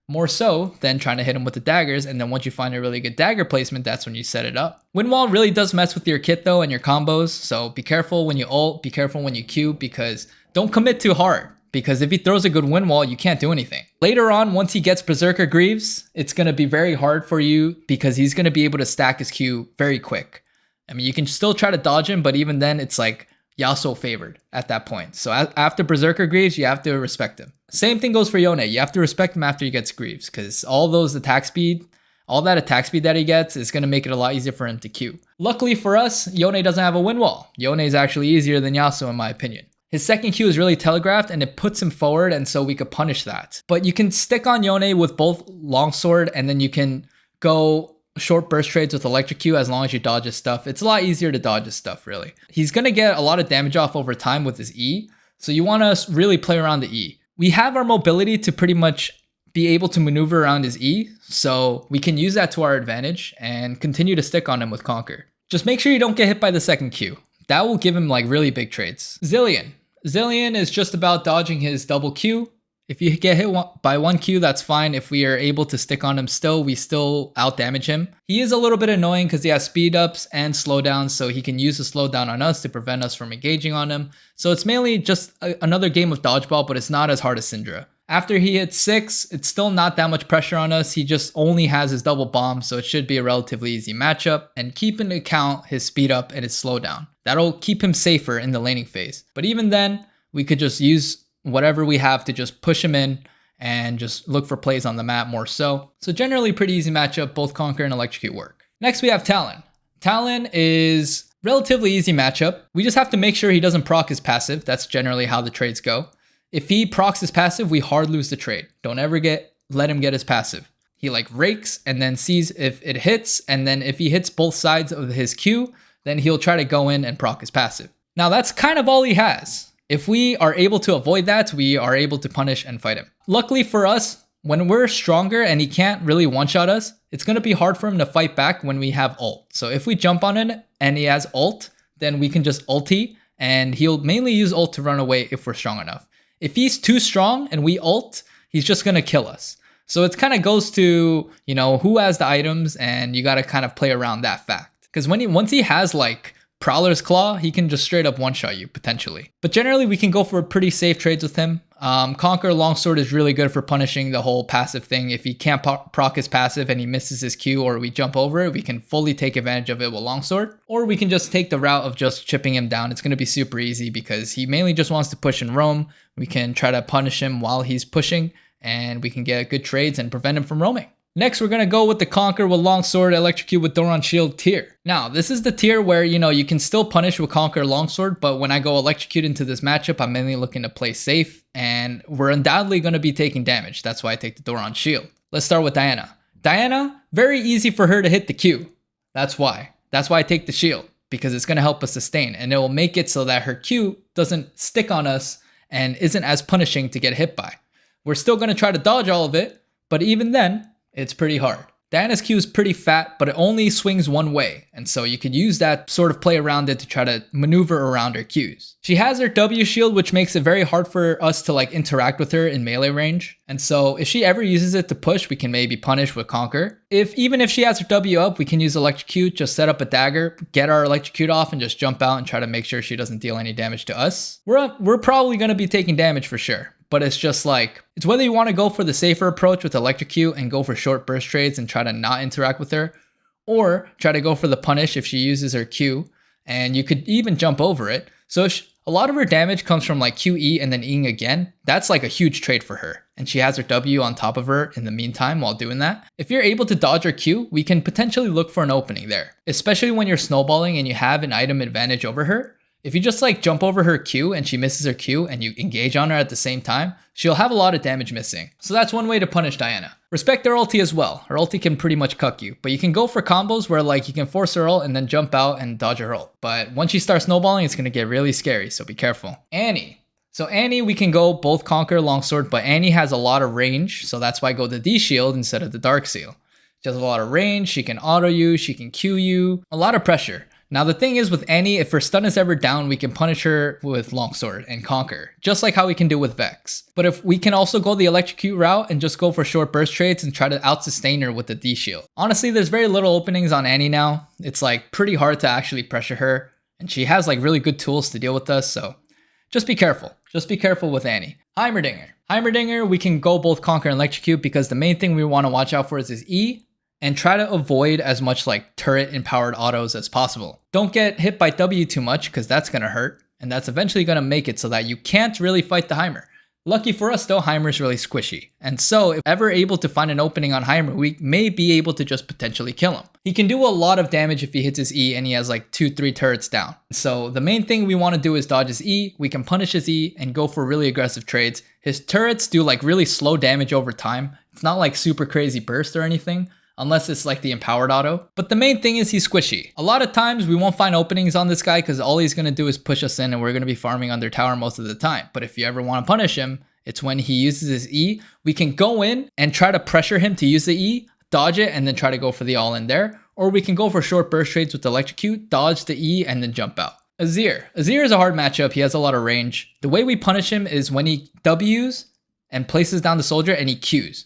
more so than trying to hit him with the daggers. And then once you find a really good dagger placement, that's when you set it up. Wind wall really does mess with your kit though and your combos. So be careful when you ult, be careful when you Q, because don't commit too hard. Because if he throws a good wind wall, you can't do anything. Later on, once he gets Berserker Greaves, it's going to be very hard for you because he's going to be able to stack his Q very quick. I mean, you can still try to dodge him, but even then, it's like Yasuo favored at that point. So after Berserker Greaves, you have to respect him. Same thing goes for Yone. You have to respect him after he gets Greaves because all that attack speed that he gets is going to make it a lot easier for him to Q. Luckily for us, Yone doesn't have a wind wall. Yone is actually easier than Yasuo in my opinion. His second Q is really telegraphed and it puts him forward, and so we could punish that. But you can stick on Yone with both Longsword and then you can go short burst trades with Electrocute as long as you dodge his stuff. It's a lot easier to dodge his stuff, really. He's going to get a lot of damage off over time with his E, so you want to really play around the E. We have our mobility to pretty much be able to maneuver around his E, so we can use that to our advantage and continue to stick on him with Conquer. Just make sure you don't get hit by the second Q. That will give him like really big trades. Zilean is just about dodging his double Q. If you get hit by one Q, that's fine. If we are able to stick on him still, we still out damage him. He is a little bit annoying because he has speed ups and slowdowns, so he can use the slowdown on us to prevent us from engaging on him. So it's mainly just another game of dodgeball, but it's not as hard as Syndra. After he hits 6, it's still not that much pressure on us. He just only has his double bomb, so it should be a relatively easy matchup. And keep into account his speed up and his slowdown. That'll keep him safer in the laning phase. But even then, we could just use whatever we have to just push him in and just look for plays on the map more so. So generally pretty easy matchup, both Conquer and Electrocute work. Next we have Talon. Talon is relatively easy matchup. We just have to make sure he doesn't proc his passive. That's generally how the trades go. If he procs his passive, we hard lose the trade. Don't ever let him get his passive. He like rakes and then sees if it hits, and then if he hits both sides of his Q, then he'll try to go in and proc his passive. Now that's kind of all he has. If we are able to avoid that, we are able to punish and fight him. Luckily for us, when we're stronger and he can't really one-shot us, it's going to be hard for him to fight back when we have ult. So if we jump on him and he has ult, then we can just ulti, and he'll mainly use ult to run away if we're strong enough. If he's too strong and we ult, he's just going to kill us. So it kind of goes to, you know, who has the items, and you got to kind of play around that fact. Because once he has like Prowler's Claw, he can just straight up one-shot you, potentially. But generally, we can go for pretty safe trades with him. Conqueror Longsword is really good for punishing the whole passive thing. If he can't proc his passive and he misses his Q, or we jump over it, we can fully take advantage of it with Longsword. Or we can just take the route of just chipping him down. It's going to be super easy because he mainly just wants to push and roam. We can try to punish him while he's pushing, and we can get good trades and prevent him from roaming. Next, we're going to go with the Conqueror with Longsword, Electrocute with Doran Shield tier. Now, this is the tier where, you know, you can still punish with Conqueror Longsword, but when I go Electrocute into this matchup, I'm mainly looking to play safe, and we're undoubtedly going to be taking damage. That's why I take the Doran Shield. Let's start with Diana. Diana, very easy for her to hit the Q. That's why I take the shield, because it's going to help us sustain, and it will make it so that her Q doesn't stick on us and isn't as punishing to get hit by. We're still going to try to dodge all of it, but even then, it's pretty hard. Diana's Q is pretty fat, but it only swings one way, and so you could use that sort of play around it to try to maneuver around her Qs. She has her W shield, which makes it very hard for us to like interact with her in melee range, and so if she ever uses it to push, we can maybe punish with Conquer. Even if she has her W up, we can use Electrocute, just set up a dagger, get our Electrocute off, and just jump out and try to make sure she doesn't deal any damage to us. We're probably going to be taking damage for sure, but it's just like, it's whether you want to go for the safer approach with Electrocute and go for short burst trades and try to not interact with her, or try to go for the punish if she uses her Q, and you could even jump over it. So if a lot of her damage comes from like QE and then Eing again, that's like a huge trade for her. And she has her W on top of her in the meantime while doing that. If you're able to dodge her Q, we can potentially look for an opening there, especially when you're snowballing and you have an item advantage over her. If you just like jump over her Q and she misses her Q and you engage on her at the same time, she'll have a lot of damage missing. So that's one way to punish Diana. Respect her ulti as well. Her ulti can pretty much cuck you, but you can go for combos where like you can force her ult and then jump out and dodge her ult. But once she starts snowballing, it's going to get really scary, so be careful. Annie. So Annie, we can go both Conqueror, Longsword, but Annie has a lot of range, so that's why I go the D shield instead of the Dark Seal. She has a lot of range, she can auto you, she can Q you, a lot of pressure. Now the thing is with Annie, if her stun is ever down, we can punish her with Longsword and Conquer, just like how we can do with Vex. But if we can also go the Electrocute route and just go for short burst trades and try to out-sustain her with the D shield. Honestly, there's very little openings on Annie now. It's like pretty hard to actually pressure her, and she has like really good tools to deal with us, so just be careful. Just be careful with Annie. Heimerdinger. Heimerdinger, we can go both Conquer and Electrocute because the main thing we want to watch out for is his E, and try to avoid as much like turret empowered autos as possible. Don't get hit by W too much because that's going to hurt, and that's eventually going to make it so that you can't really fight the Heimer. Lucky for us though, Heimer's really squishy, and so if ever able to find an opening on Heimer, we may be able to just potentially kill him. He can do a lot of damage if he hits his E and he has like 2-3 turrets down. So the main thing we want to do is dodge his E, we can punish his E and go for really aggressive trades. His turrets do like really slow damage over time. It's not like super crazy burst or anything, unless it's like the empowered auto. But the main thing is he's squishy. A lot of times we won't find openings on this guy because all he's going to do is push us in and we're going to be farming under tower most of the time. But if you ever want to punish him, it's when he uses his E. We can go in and try to pressure him to use the E, dodge it, and then try to go for the all in there. Or we can go for short burst trades with Electrocute, dodge the E, and then jump out. Azir. Azir is a hard matchup. He has a lot of range. The way we punish him is when he Ws and places down the soldier and he Qs.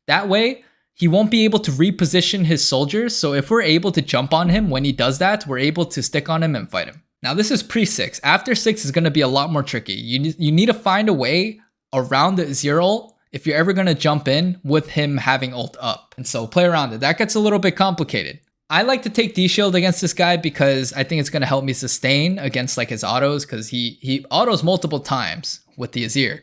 That way, he won't be able to reposition his soldiers, so if we're able to jump on him when he does that, we're able to stick on him and fight him. Now this is pre-6. After 6 is going to be a lot more tricky. You need to find a way around the Azir ult if you're ever going to jump in with him having ult up. And so play around it. That gets a little bit complicated. I like to take D-Shield against this guy because I think it's going to help me sustain against like his autos, because he autos multiple times with the Azir.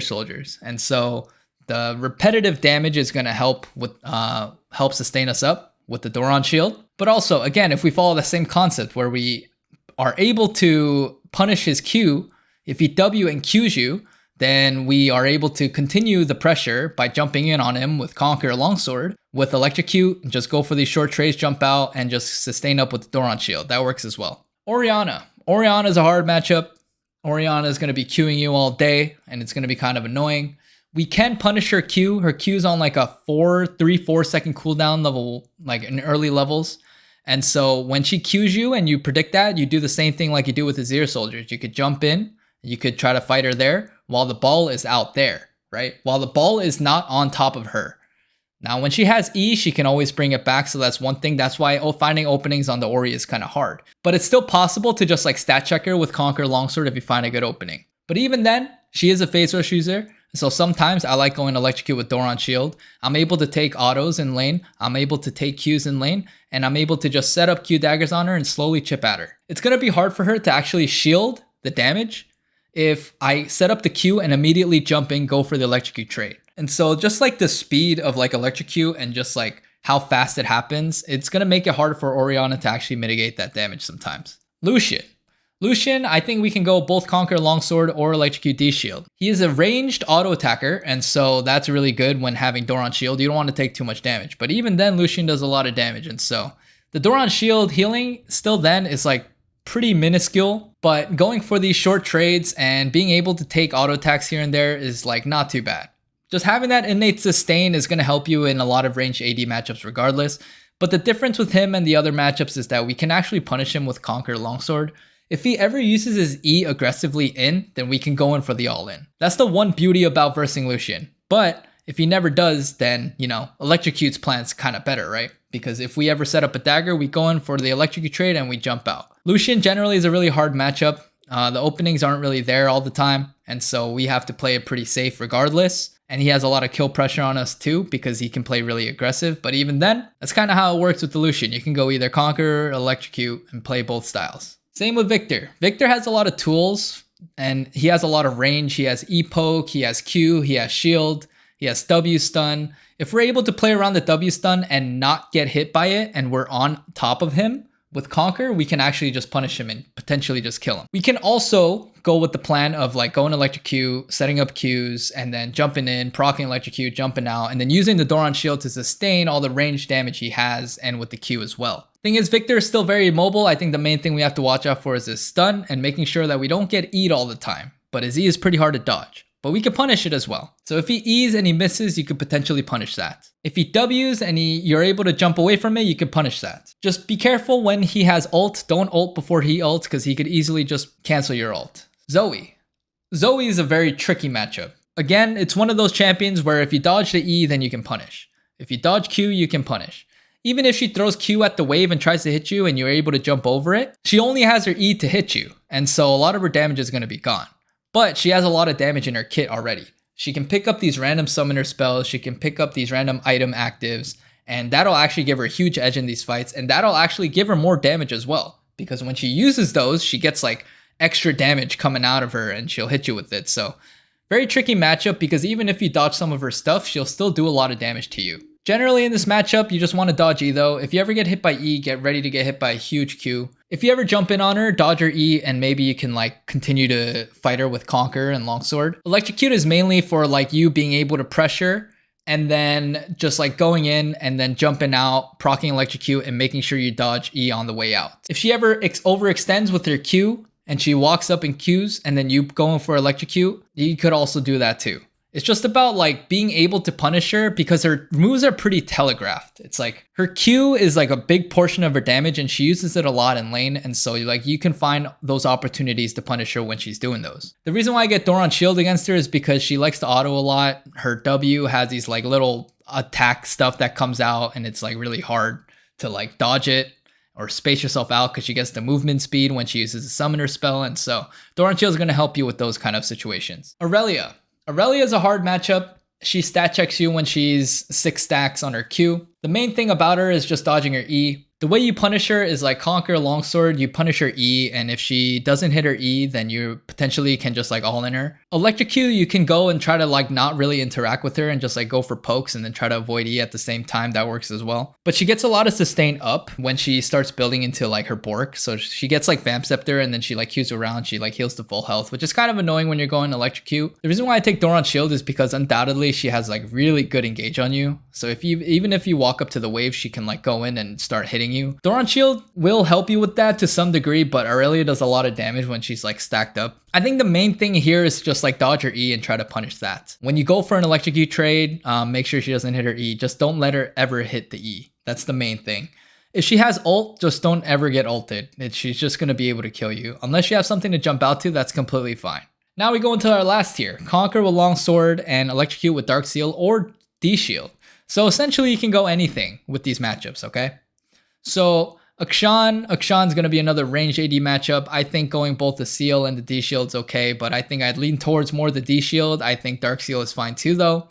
Soldiers. And so the repetitive damage is going to help with help sustain us up with the Doran shield. But also, again, if we follow the same concept where we are able to punish his Q, if he W and Qs you, then we are able to continue the pressure by jumping in on him with Conqueror Longsword, with Electrocute, and just go for these short trades, jump out, and just sustain up with the Doran shield. That works as well. Orianna. Orianna is a hard matchup. Orianna is going to be queuing you all day, and it's going to be kind of annoying. We can punish her Q. Her Q's on like a 4 second cooldown level, like in early levels. And so when she Qs you and you predict that, you do the same thing like you do with Azir soldiers. You could jump in, you could try to fight her there while the ball is out there, right? While the ball is not on top of her. Now, when she has E, she can always bring it back. So that's one thing. That's why finding openings on the Ori is kind of hard. But it's still possible to just like stat check her with Conqueror Longsword if you find a good opening. But even then, she is a phase rush user. So sometimes I like going Electrocute with Doran shield. I'm able to take autos in lane. I'm able to take Qs in lane. And I'm able to just set up Q daggers on her and slowly chip at her. It's going to be hard for her to actually shield the damage if I set up the Q and immediately jump in, go for the Electrocute trade. And so just like the speed of like Electrocute and just like how fast it happens, it's going to make it hard for Orianna to actually mitigate that damage sometimes. Lucian, I think we can go both Conquer Longsword or Electrocute D-Shield. He is a ranged auto attacker, and so that's really good when having Doran Shield. You don't want to take too much damage, but even then Lucian does a lot of damage, and so the Doran Shield healing still then is like pretty minuscule, but going for these short trades and being able to take auto attacks here and there is like not too bad. Just having that innate sustain is going to help you in a lot of ranged AD matchups regardless, but the difference with him and the other matchups is that we can actually punish him with Conquer Longsword. If he ever uses his E aggressively in, then we can go in for the all-in. That's the one beauty about versing Lucian. But if he never does, then, you know, Electrocute's plan's kind of better, right? Because if we ever set up a dagger, we go in for the Electrocute trade and we jump out. Lucian generally is a really hard matchup. The openings aren't really there all the time, and so we have to play it pretty safe regardless. And he has a lot of kill pressure on us too because he can play really aggressive. But even then, that's kind of how it works with the Lucian. You can go either Conqueror, Electrocute, and play both styles. Same with Viktor. Viktor has a lot of tools, and he has a lot of range. He has E-poke, he has Q, he has shield, he has W stun. If we're able to play around the W stun and not get hit by it, and we're on top of him, with Conqueror, we can actually just punish him and potentially just kill him. We can also go with the plan of like going Electrocute, setting up Qs, and then jumping in, proccing Electrocute, jumping out, and then using the Doran shield to sustain all the range damage he has and with the Q as well. Thing is, Viktor is still very mobile. I think the main thing we have to watch out for is his stun and making sure that we don't get E'd all the time. But his E is pretty hard to dodge. But we can punish it as well. So if he E's and he misses, you could potentially punish that. If he W's and you're able to jump away from it, you can punish that. Just be careful when he has ult. Don't ult before he ults because he could easily just cancel your ult. Zoe. Zoe is a very tricky matchup. Again, it's one of those champions where if you dodge the E, then you can punish. If you dodge Q, you can punish. Even if she throws Q at the wave and tries to hit you and you're able to jump over it, she only has her E to hit you. And so a lot of her damage is going to be gone. But she has a lot of damage in her kit already. She can pick up these random summoner spells, she can pick up these random item actives, and that'll actually give her a huge edge in these fights, and that'll actually give her more damage as well. Because when she uses those, she gets like extra damage coming out of her and she'll hit you with it. So very tricky matchup because even if you dodge some of her stuff, she'll still do a lot of damage to you. Generally in this matchup, you just want to dodge E though. If you ever get hit by E, get ready to get hit by a huge Q. If you ever jump in on her, dodge her E, and maybe you can like continue to fight her with Conqueror and Longsword. Electrocute is mainly for like you being able to pressure and then just like going in and then jumping out, proccing Electrocute and making sure you dodge E on the way out. If she ever overextends with her Q and she walks up in Qs and then you go in for Electrocute, you could also do that too. It's just about like being able to punish her because her moves are pretty telegraphed. It's like her Q is like a big portion of her damage and she uses it a lot in lane. And so like you can find those opportunities to punish her when she's doing those. The reason why I get Doran shield against her is because she likes to auto a lot. Her W has these like little attack stuff that comes out and it's like really hard to like dodge it or space yourself out because she gets the movement speed when she uses a summoner spell. And so Doran shield is going to help you with those kind of situations. Aurelia is a hard matchup. She stat checks you when she's 6 stacks on her Q. The main thing about her is just dodging her E. The way you punish her is like Conqueror Longsword, you punish her E, and if she doesn't hit her E, then you potentially can just like all in her. Electrocute, you can go and try to like not really interact with her and just like go for pokes and then try to avoid E at the same time. That works as well. But she gets a lot of sustain up when she starts building into like her Bork. So she gets like Vamp Scepter and then she like Qs around, she like heals to full health, which is kind of annoying when you're going Electrocute. The reason why I take Doran shield is because undoubtedly she has like really good engage on you. So even if you walk up to the wave, she can like go in and start hitting you. Doran shield will help you with that to some degree, but Aurelia does a lot of damage when she's like stacked up. I think the main thing here is just like dodge her E and try to punish that. When you go for an Electrocute trade, make sure she doesn't hit her E. Just don't let her ever hit the E. That's the main thing. If she has ult, just don't ever get ulted. She's just going to be able to kill you. Unless you have something to jump out to, that's completely fine. Now we go into our last tier. Conqueror with Longsword and Electrocute with Dark Seal or D-Shield. So essentially you can go anything with these matchups, okay? So Akshan's going to be another ranged AD matchup. I think going both the Seal and the D-Shield's okay, but I think I'd lean towards more the D-Shield. I think Dark Seal is fine too though.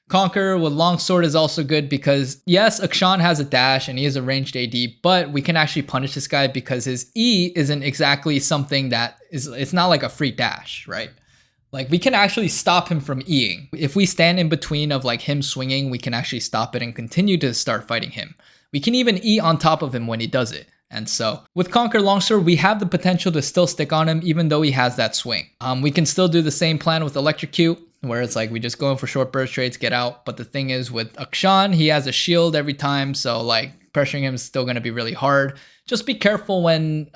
Conqueror with Longsword is also good because yes, Akshan has a dash and he is a ranged AD, but we can actually punish this guy because his E isn't exactly something that it's not like a free dash, right? Like we can actually stop him from Eing. If we stand in between of like him swinging, we can actually stop it and continue to start fighting him. We can even E on top of him when he does it. And so with Conqueror Longsword, we have the potential to still stick on him even though he has that swing. We can still do the same plan with Electrocute where it's like we just go in for short burst trades, get out. But the thing is with Akshan, he has a shield every time. So like pressuring him is still going to be really hard. Just be careful when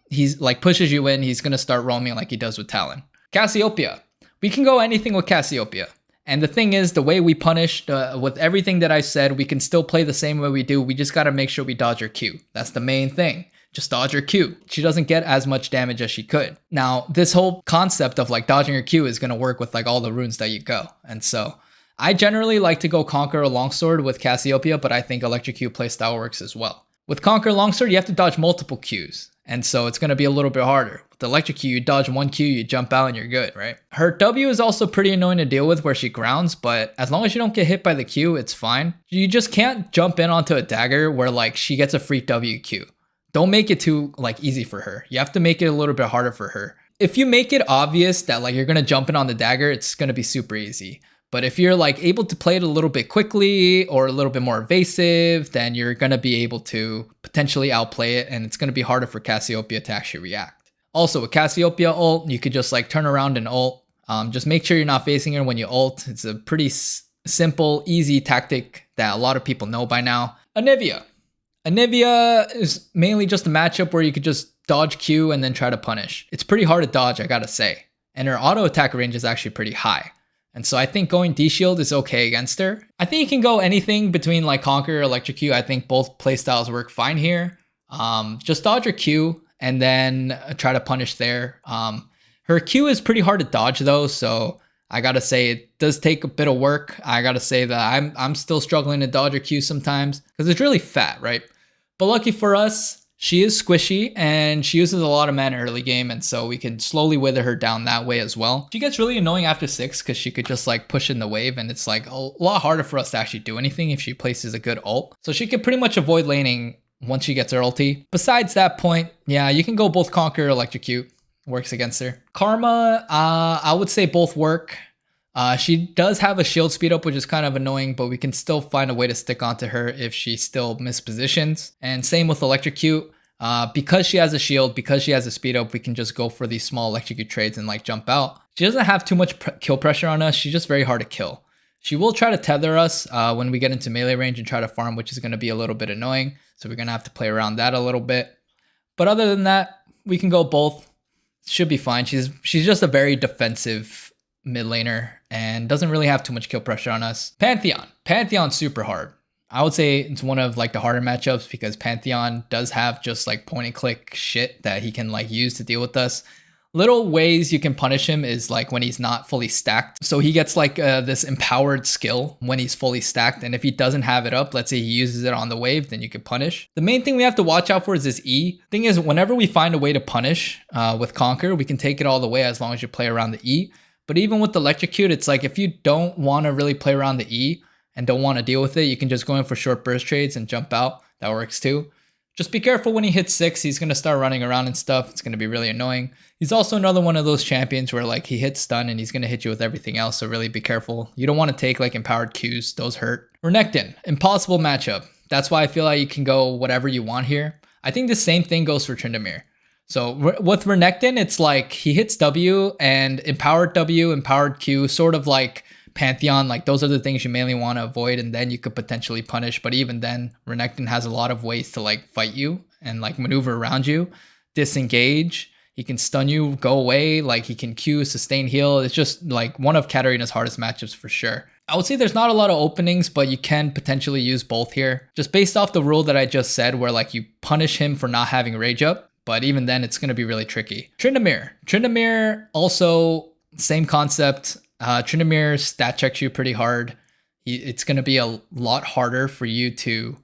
he's like pushes you in, he's going to start roaming like he does with Talon. Cassiopeia. We can go anything with Cassiopeia. And the thing is, the way we punish, with everything that I said, we can still play the same way we do. We just got to make sure we dodge her Q. That's the main thing. Just dodge her Q. She doesn't get as much damage as she could. Now, this whole concept of like dodging her Q is going to work with like all the runes that you go. And so I generally like to go Conqueror Longsword with Cassiopeia, but I think Electrocute playstyle works as well. With Conqueror Longsword, you have to dodge multiple Qs. And so it's going to be a little bit harder. With the Electrocute, you dodge 1 Q, you jump out, and you're good, right? Her W is also pretty annoying to deal with where she grounds, but as long as you don't get hit by the Q, it's fine. You just can't jump in onto a dagger where like she gets a free WQ. Don't make it too like easy for her. You have to make it a little bit harder for her. If you make it obvious that like you're going to jump in on the dagger, it's going to be super easy. But if you're like able to play it a little bit quickly or a little bit more evasive, then you're going to be able to potentially outplay it, and it's going to be harder for Cassiopeia to actually react. Also with Cassiopeia ult, you could just like turn around and ult. Just make sure you're not facing her when you ult. It's a pretty simple, easy tactic that a lot of people know by now. Anivia. Anivia is mainly just a matchup where you could just dodge Q and then try to punish. It's pretty hard to dodge, I gotta say. And her auto attack range is actually pretty high. And so I think going D-Shield is okay against her. I think you can go anything between like Conqueror, Electrocute. I think both playstyles work fine here. Just dodge her Q and then try to punish there. Her Q is pretty hard to dodge though, so I gotta say it does take a bit of work. I gotta say that I'm still struggling to dodge her Q sometimes because it's really fat, right? But lucky for us, she is squishy and she uses a lot of mana early game, and so we can slowly wither her down that way as well. She gets really annoying after 6 because she could just like push in the wave, and it's like a lot harder for us to actually do anything if she places a good ult. So she could pretty much avoid laning once she gets her ulti. Besides that point, yeah, you can go both Conqueror, Electrocute. Works against her. Karma, I would say both work. She does have a shield speed up, which is kind of annoying, but we can still find a way to stick onto her if she still mispositions. And same with Electrocute. Because she has a shield, because she has a speed up, we can just go for these small Electrocute trades and like jump out. She doesn't have too much kill pressure on us. She's just very hard to kill. She will try to tether us when we get into melee range and try to farm, which is going to be a little bit annoying. So we're going to have to play around that a little bit. But other than that, we can go both. Should be fine. She's just a very defensive mid laner and doesn't really have too much kill pressure on us. Pantheon. Pantheon's super hard. I would say it's one of like the harder matchups because Pantheon does have just like point and click shit that he can like use to deal with us. Little ways you can punish him is like when he's not fully stacked. So he gets like this empowered skill when he's fully stacked. And if he doesn't have it up, let's say he uses it on the wave, then you can punish. The main thing we have to watch out for is this E. Thing is, whenever we find a way to punish with Conqueror, we can take it all the way as long as you play around the E. But even with the Electrocute, it's like if you don't want to really play around the E and don't want to deal with it, you can just go in for short burst trades and jump out. That works too. Just be careful when he hits 6. He's going to start running around and stuff. It's going to be really annoying. He's also another one of those champions where like he hits stun and he's going to hit you with everything else. So really be careful. You don't want to take like empowered Qs. Those hurt. Renekton, impossible matchup. That's why I feel like you can go whatever you want here. I think the same thing goes for Tryndamere. So with Renekton, it's like he hits W and empowered W, empowered Q, sort of like Pantheon. Like those are the things you mainly want to avoid, and then you could potentially punish. But even then, Renekton has a lot of ways to like fight you and like maneuver around you, disengage. He can stun you, go away. Like he can Q, sustain, heal. It's just like one of Katarina's hardest matchups for sure. I would say there's not a lot of openings, but you can potentially use both here. Just based off the rule that I just said, where like you punish him for not having rage up. But even then, it's going to be really tricky. Tryndamere also same concept. Tryndamere stat checks you pretty hard. It's going to be a lot harder for you to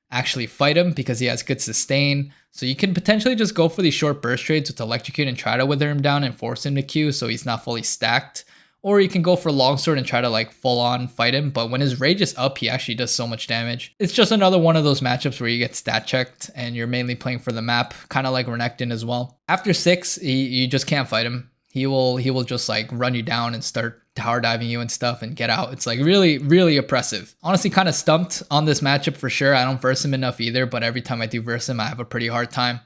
actually fight him because he has good sustain. So you can potentially just go for these short burst trades with Electrocute and try to wither him down and force him to Q so he's not fully stacked. Or you can go for longsword and try to like full on fight him. But when his rage is up, he actually does so much damage. It's just another one of those matchups where you get stat checked and you're mainly playing for the map, kind of like Renekton as well. After 6, you just can't fight him. He will just like run you down and start tower diving you and stuff and get out. It's like really, really oppressive. Honestly, kind of stumped on this matchup for sure. I don't verse him enough either, but every time I do verse him, I have a pretty hard time.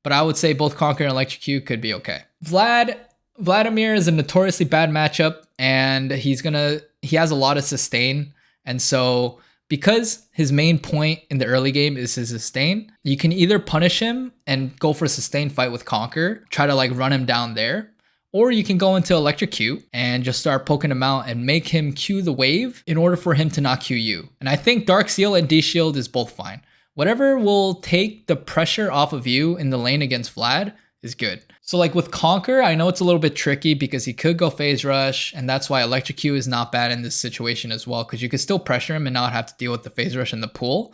But I would say both Conqueror and Electrocute could be okay. Vladimir is a notoriously bad matchup, and he has a lot of sustain. And so because his main point in the early game is his sustain, you can either punish him and go for a sustain fight with Conqueror, try to like run him down there, or you can go into Electrocute and just start poking him out and make him Q the wave in order for him to not Q you. And I think Dark Seal and D-Shield is both fine. Whatever will take the pressure off of you in the lane against Vlad is good. So like with Conqueror, I know it's a little bit tricky because he could go phase rush, and that's why Electrocute is not bad in this situation as well, because you could still pressure him and not have to deal with the phase rush in the pool.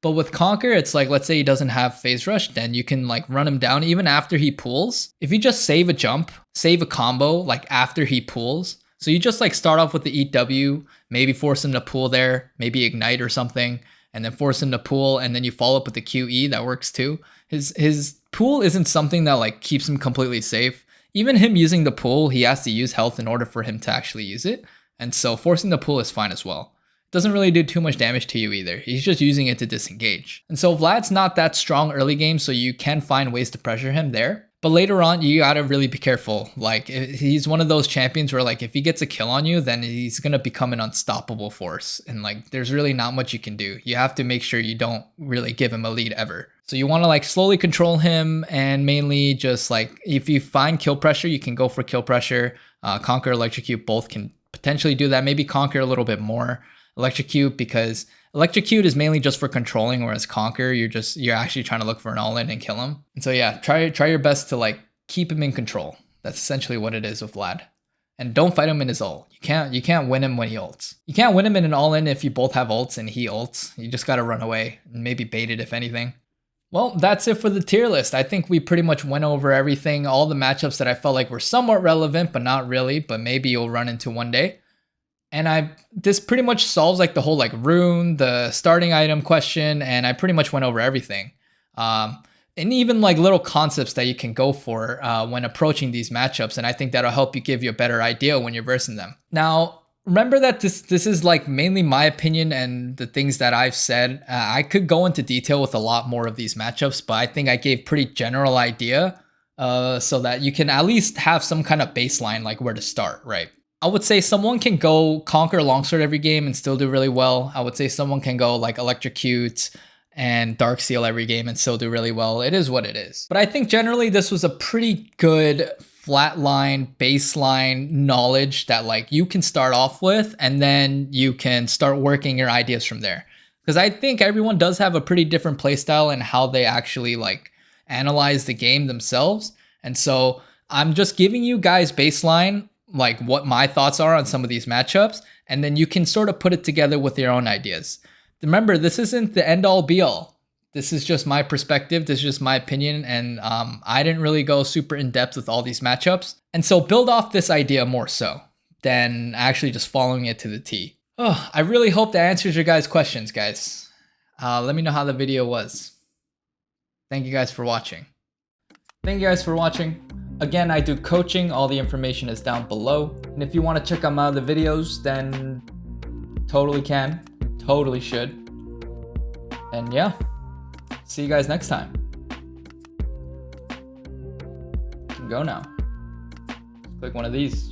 But with Conqueror, it's like, let's say he doesn't have phase rush, then you can like run him down even after he pulls. If you just save a jump, save a combo like after he pulls. So you just like start off with the Eat W, maybe force him to pull there, maybe ignite or something, and then force him to pull, and then you follow up with the QE, that works too. His pull isn't something that like keeps him completely safe. Even him using the pull, he has to use health in order for him to actually use it. And so forcing the pull is fine as well. Doesn't really do too much damage to you either. He's just using it to disengage. And so Vlad's not that strong early game, so you can find ways to pressure him there. But later on, you gotta really be careful. Like, he's one of those champions where like if he gets a kill on you, then he's gonna become an unstoppable force. And like there's really not much you can do. You have to make sure you don't really give him a lead ever. So you wanna like slowly control him, and mainly just like if you find kill pressure, you can go for kill pressure. Conqueror, Electrocute both can potentially do that. Maybe Conqueror a little bit more. Electrocute, because Electrocute is mainly just for controlling, whereas Conqueror, you're actually trying to look for an all-in and kill him. And so yeah, try your best to like keep him in control. That's essentially what it is with Vlad. And don't fight him in his ult. You can't win him when he ults. You can't win him in an all-in if you both have ults and he ults. You just gotta run away and maybe bait it if anything. Well, that's it for the tier list. I think we pretty much went over everything, all the matchups that I felt like were somewhat relevant, but not really, but maybe you'll run into one day. And this pretty much solves like the whole like rune, the starting item question, and I pretty much went over everything. And even like little concepts that you can go for when approaching these matchups, and I think that'll help you give you a better idea when you're versing them. Now, remember that this is like mainly my opinion and the things that I've said. I could go into detail with a lot more of these matchups, but I think I gave pretty general idea so that you can at least have some kind of baseline like where to start, right? I would say someone can go Conquer Longsword every game and still do really well. I would say someone can go like Electrocute and Dark Seal every game and still do really well. It is what it is. But I think generally this was a pretty good flatline, baseline knowledge that like you can start off with, and then you can start working your ideas from there. Because I think everyone does have a pretty different playstyle and how they actually like analyze the game themselves. And so I'm just giving you guys baseline, like what my thoughts are on some of these matchups, and then you can sort of put it together with your own ideas. Remember, this isn't the end all be all. This is just my perspective. This is just my opinion. And I didn't really go super in depth with all these matchups. And so build off this idea more so than actually just following it to the T. Oh, I really hope that answers your guys' questions, guys. Let me know how the video was. Thank you guys for watching. Thank you guys for watching. Again, I do coaching. All the information is down below. And if you want to check out my other videos, then totally can. Totally should. And yeah, see you guys next time. You can go now. Click one of these.